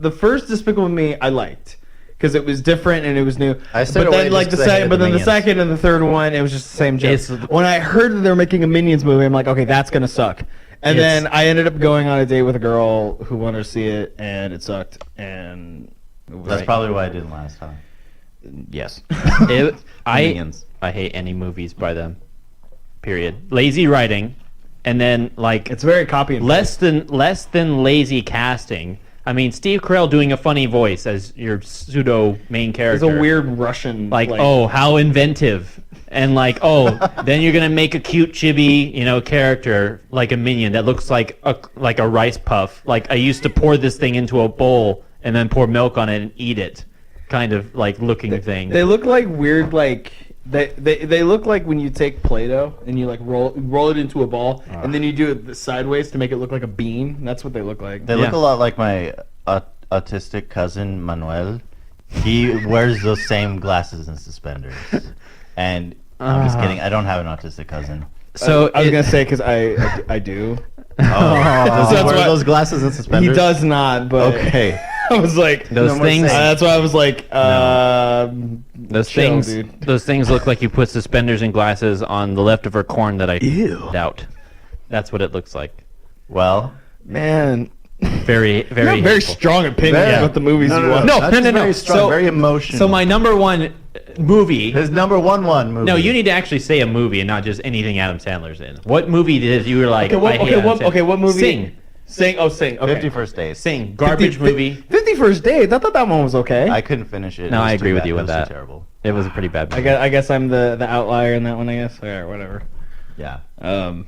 [SPEAKER 2] the first Despicable Me I liked because it was different and it was new.
[SPEAKER 1] I stayed
[SPEAKER 2] but
[SPEAKER 1] away
[SPEAKER 2] then like
[SPEAKER 1] just
[SPEAKER 2] the
[SPEAKER 1] 'cause I
[SPEAKER 2] second,
[SPEAKER 1] hated
[SPEAKER 2] but
[SPEAKER 1] the
[SPEAKER 2] then the
[SPEAKER 1] Minions.
[SPEAKER 2] second and the third one, it was just the same joke.
[SPEAKER 3] It's-
[SPEAKER 2] When I heard that they were making a Minions movie, I'm like, okay, that's gonna suck. And
[SPEAKER 3] It's-
[SPEAKER 2] then I ended up going on a date with a girl who wanted to see it, and it sucked. And it was
[SPEAKER 1] That's
[SPEAKER 2] like-
[SPEAKER 1] probably why I didn't last time.
[SPEAKER 2] yes.
[SPEAKER 3] I
[SPEAKER 1] Minions.
[SPEAKER 3] hate any movies by them. Period. Lazy writing, and then like
[SPEAKER 2] It's very copy and
[SPEAKER 3] less than lazy casting. I mean, Steve Carell doing a funny voice as your pseudo main
[SPEAKER 2] It's
[SPEAKER 3] character.
[SPEAKER 2] a weird Russian
[SPEAKER 3] like, oh, how inventive, and like, oh, then you're gonna make a cute chibi, character like a minion that looks like a rice puff. Like I used to pour this thing into a bowl and then pour milk on it and eat it, kind of like looking thing.
[SPEAKER 2] They look like weird, like they look like when you take Play-Doh and you like roll it into a ball and then you do it sideways to make it look like a bean. That's what they look like.
[SPEAKER 1] They look a lot like my autistic cousin Manuel. He wears those same glasses and suspenders. And I'm just kidding. I don't have an autistic cousin.
[SPEAKER 3] So
[SPEAKER 2] I was gonna say because I do.
[SPEAKER 1] Oh, does he
[SPEAKER 2] That's
[SPEAKER 1] wear
[SPEAKER 2] what-
[SPEAKER 1] those glasses and
[SPEAKER 2] He
[SPEAKER 1] suspenders?
[SPEAKER 2] does not, but
[SPEAKER 1] Okay.
[SPEAKER 2] I was like,
[SPEAKER 3] Those
[SPEAKER 1] No more
[SPEAKER 3] things.
[SPEAKER 1] saying.
[SPEAKER 2] that's why I was like,
[SPEAKER 3] Those
[SPEAKER 2] chill,
[SPEAKER 3] things.
[SPEAKER 2] dude.
[SPEAKER 3] Those things look like you put suspenders and glasses on the leftover corn that I doubt. That's what it looks like.
[SPEAKER 1] Well,
[SPEAKER 2] Man,
[SPEAKER 3] Very, very,
[SPEAKER 2] you have very
[SPEAKER 3] hateful.
[SPEAKER 2] strong opinions
[SPEAKER 1] Very-
[SPEAKER 2] about the movies you watch.
[SPEAKER 3] No,
[SPEAKER 1] that's
[SPEAKER 3] no, no, no.
[SPEAKER 1] Very strong,
[SPEAKER 3] So-
[SPEAKER 1] very emotional.
[SPEAKER 3] So my number one movie.
[SPEAKER 1] his number one movie.
[SPEAKER 3] No, you need to actually say a movie and not just anything Adam Sandler's in. What movie did you were like?
[SPEAKER 2] Okay,
[SPEAKER 3] I hate Adam Sandler.
[SPEAKER 2] what movie?
[SPEAKER 3] Sing.
[SPEAKER 2] Sing. Oh, Sing. Okay.
[SPEAKER 1] 51st Days.
[SPEAKER 3] Sing. Garbage movie.
[SPEAKER 2] 51st Dates. I thought that one was okay.
[SPEAKER 1] I couldn't finish it.
[SPEAKER 3] No,
[SPEAKER 1] It was
[SPEAKER 3] I
[SPEAKER 1] too
[SPEAKER 3] agree with
[SPEAKER 1] bad.
[SPEAKER 3] you
[SPEAKER 1] It
[SPEAKER 3] with
[SPEAKER 1] was too
[SPEAKER 3] that.
[SPEAKER 1] Terrible.
[SPEAKER 3] It was a pretty bad movie.
[SPEAKER 2] I guess I'm the outlier in that one. I guess. Alright, whatever.
[SPEAKER 1] Yeah.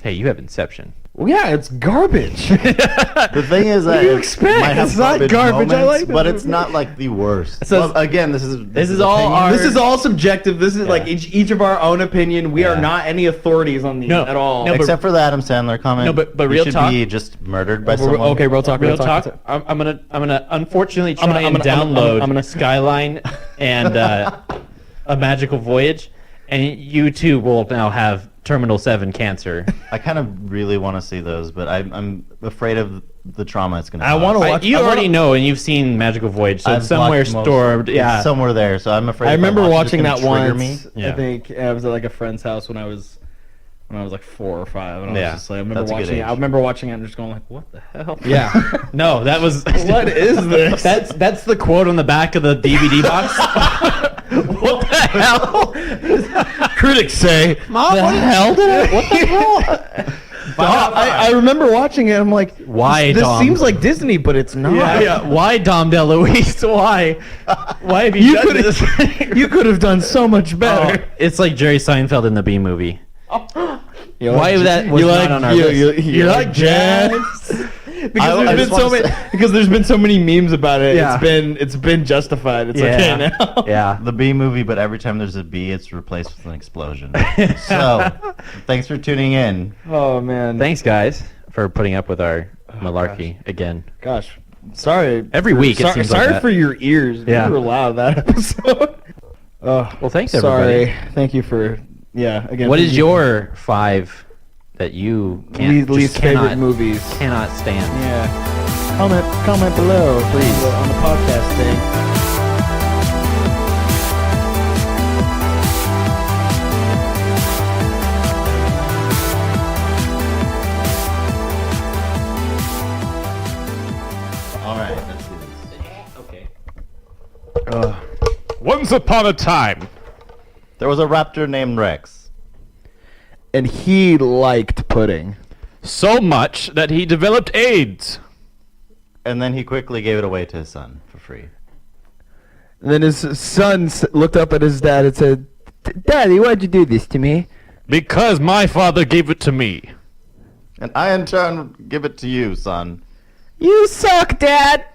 [SPEAKER 3] Hey, you have Inception.
[SPEAKER 2] Well, yeah, it's garbage.
[SPEAKER 1] The thing is that
[SPEAKER 2] do you
[SPEAKER 1] it
[SPEAKER 2] expect?
[SPEAKER 1] might have
[SPEAKER 2] It's not
[SPEAKER 1] garbage
[SPEAKER 2] garbage. I
[SPEAKER 1] moments,
[SPEAKER 2] like that
[SPEAKER 1] but it's
[SPEAKER 2] movie.
[SPEAKER 1] not like the worst.
[SPEAKER 3] So-
[SPEAKER 1] Well, again, this is
[SPEAKER 3] all
[SPEAKER 1] opinion.
[SPEAKER 3] our-
[SPEAKER 2] This is all subjective. This is like
[SPEAKER 1] Yeah.
[SPEAKER 2] each of our own opinion. We are
[SPEAKER 1] Yeah.
[SPEAKER 2] not any authorities on these
[SPEAKER 3] No.
[SPEAKER 2] at all.
[SPEAKER 3] No, but-
[SPEAKER 1] Except for the Adam Sandler comment.
[SPEAKER 3] No, but
[SPEAKER 1] he
[SPEAKER 3] real
[SPEAKER 1] should
[SPEAKER 3] talk-
[SPEAKER 1] be just murdered by
[SPEAKER 2] Okay,
[SPEAKER 1] someone.
[SPEAKER 2] okay, real talk.
[SPEAKER 3] Real talk. I'm gonna unfortunately try and download
[SPEAKER 2] I'm gonna-
[SPEAKER 3] Skyline and A Magical Voyage, and you too will now have Terminal 7 cancer.
[SPEAKER 1] I kind of really want to see those, but I'm afraid of the trauma it's going to
[SPEAKER 2] I wanna watch-
[SPEAKER 3] You
[SPEAKER 2] I wanna-
[SPEAKER 3] already know, and you've seen Magical Voyage, so
[SPEAKER 1] I've
[SPEAKER 3] it's somewhere
[SPEAKER 1] watched most-
[SPEAKER 3] stored.
[SPEAKER 1] it's
[SPEAKER 3] Yeah,
[SPEAKER 1] somewhere there. So I'm afraid.
[SPEAKER 2] I
[SPEAKER 1] if
[SPEAKER 2] remember
[SPEAKER 1] watch it, it's
[SPEAKER 2] watching
[SPEAKER 1] gonna
[SPEAKER 2] that
[SPEAKER 1] trigger
[SPEAKER 2] once.
[SPEAKER 1] me.
[SPEAKER 3] Yeah.
[SPEAKER 2] I think I was at like a friend's house when I was like 4 or 5, and I was
[SPEAKER 3] Yeah,
[SPEAKER 2] just like, I remember
[SPEAKER 1] that's a good
[SPEAKER 2] watching it.
[SPEAKER 1] age.
[SPEAKER 2] I remember watching it and just going like, what the hell?
[SPEAKER 3] yeah. No, that was.
[SPEAKER 2] What is this?
[SPEAKER 3] That's the quote on the back of the DVD box. What the hell?
[SPEAKER 2] Critics say.
[SPEAKER 3] Mom, what the hell did I? What the hell?
[SPEAKER 2] I remember watching it. I'm like,
[SPEAKER 3] Why,
[SPEAKER 2] This
[SPEAKER 3] Dom?
[SPEAKER 2] seems like Disney, but it's not.
[SPEAKER 3] Yeah. Why, Dom DeLuise? Why? Why have you,
[SPEAKER 2] You
[SPEAKER 3] done
[SPEAKER 2] could
[SPEAKER 3] this?
[SPEAKER 2] you could have done so much better.
[SPEAKER 3] It's like Jerry Seinfeld in the B movie.
[SPEAKER 2] You
[SPEAKER 3] Why
[SPEAKER 2] like-
[SPEAKER 3] that was
[SPEAKER 2] you
[SPEAKER 3] not
[SPEAKER 2] like,
[SPEAKER 3] on our
[SPEAKER 2] you,
[SPEAKER 3] list.
[SPEAKER 2] You like jazz? because
[SPEAKER 1] I
[SPEAKER 2] there's been
[SPEAKER 1] just
[SPEAKER 2] so
[SPEAKER 1] wanna
[SPEAKER 2] many.
[SPEAKER 1] say-
[SPEAKER 2] Because there's been so many memes about it.
[SPEAKER 3] Yeah.
[SPEAKER 2] It's been justified. It's okay now.
[SPEAKER 3] Yeah.
[SPEAKER 1] The B movie, but every time there's a B, it's replaced with an explosion. So, thanks for tuning in.
[SPEAKER 2] Oh man.
[SPEAKER 3] Thanks, guys, for putting up with our malarkey again.
[SPEAKER 2] Gosh. Sorry.
[SPEAKER 3] Every week it
[SPEAKER 2] Sorry,
[SPEAKER 3] seems like
[SPEAKER 2] sorry
[SPEAKER 3] that.
[SPEAKER 2] for your ears.
[SPEAKER 3] Yeah.
[SPEAKER 2] You were loud that episode. Oh,
[SPEAKER 3] Well, thanks,
[SPEAKER 2] sorry.
[SPEAKER 3] everybody.
[SPEAKER 2] Thank you for. Yeah. Again.
[SPEAKER 3] What
[SPEAKER 2] thank
[SPEAKER 3] is
[SPEAKER 2] you
[SPEAKER 3] your 5 that you
[SPEAKER 2] for
[SPEAKER 3] can't
[SPEAKER 2] least
[SPEAKER 3] just
[SPEAKER 2] favorite
[SPEAKER 3] cannot,
[SPEAKER 2] movies?
[SPEAKER 3] cannot stand?
[SPEAKER 2] Yeah. Comment below, please, on the podcast thing.
[SPEAKER 1] All right, let's do this.
[SPEAKER 3] Okay.
[SPEAKER 4] Once upon a time,
[SPEAKER 1] There was a raptor named Rex.
[SPEAKER 2] And he liked pudding.
[SPEAKER 4] so much that he developed AIDS.
[SPEAKER 1] And then he quickly gave it away to his son for free.
[SPEAKER 2] And then his son looked up at his dad and said, "Daddy, why'd you do this to me?"
[SPEAKER 4] Because my father gave it to me.
[SPEAKER 1] And I, in turn, give it to you, son.
[SPEAKER 2] You suck, Dad.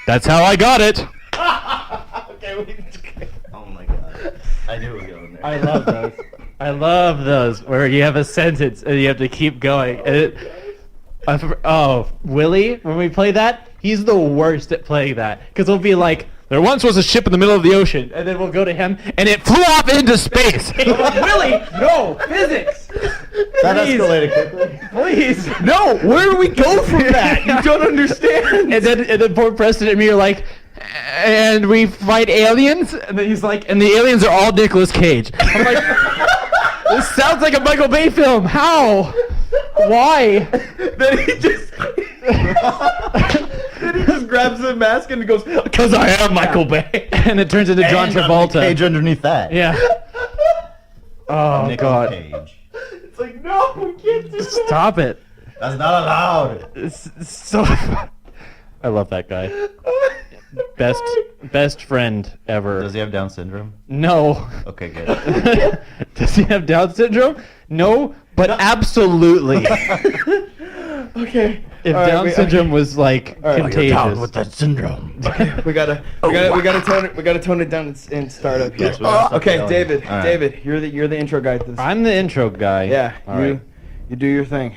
[SPEAKER 4] That's how I got it.
[SPEAKER 1] Oh my god. I knew it was going there.
[SPEAKER 3] I love those. I love those where you have a sentence and you have to keep going. And Willie, when we play that, he's the worst at playing that because we'll be like,
[SPEAKER 4] There once was a ship in the middle of the ocean,
[SPEAKER 3] and then we'll go to him,
[SPEAKER 4] and it flew off into space.
[SPEAKER 3] Willie, no physics,
[SPEAKER 1] That
[SPEAKER 3] please.
[SPEAKER 1] escalated quickly.
[SPEAKER 3] please.
[SPEAKER 2] No, where do we go from that? You don't understand.
[SPEAKER 3] And then poor Preston and me are like, and we fight aliens, and then he's like, and the aliens are all Nicolas Cage. I'm like, this sounds like a Michael Bay film. How? Why?
[SPEAKER 2] Then he just grabs the mask and goes, "Because I am Michael Bay."
[SPEAKER 3] And it turns into John
[SPEAKER 1] And
[SPEAKER 3] Travolta.
[SPEAKER 1] Cage underneath that.
[SPEAKER 3] Yeah. Oh
[SPEAKER 1] Nicolas
[SPEAKER 3] God!
[SPEAKER 1] Cage.
[SPEAKER 2] It's like, no, we can't do that.
[SPEAKER 3] Stop it!
[SPEAKER 1] That's not allowed.
[SPEAKER 3] It's so. I love that guy. Best friend ever.
[SPEAKER 1] Does he have Down syndrome?
[SPEAKER 3] No.
[SPEAKER 1] Okay, good.
[SPEAKER 3] Does he have Down syndrome? No, but absolutely.
[SPEAKER 2] Okay.
[SPEAKER 3] If
[SPEAKER 2] All right,
[SPEAKER 3] Down syndrome was like
[SPEAKER 2] right, you're
[SPEAKER 3] contagious.
[SPEAKER 1] that syndrome.
[SPEAKER 2] we gotta tone it down and start up here.
[SPEAKER 1] Yes, we gotta start
[SPEAKER 2] Okay,
[SPEAKER 1] going.
[SPEAKER 2] David.
[SPEAKER 1] All right.
[SPEAKER 2] David, you're the intro guy to this.
[SPEAKER 3] I'm the intro guy.
[SPEAKER 2] Yeah,
[SPEAKER 3] All right.
[SPEAKER 2] you do your thing.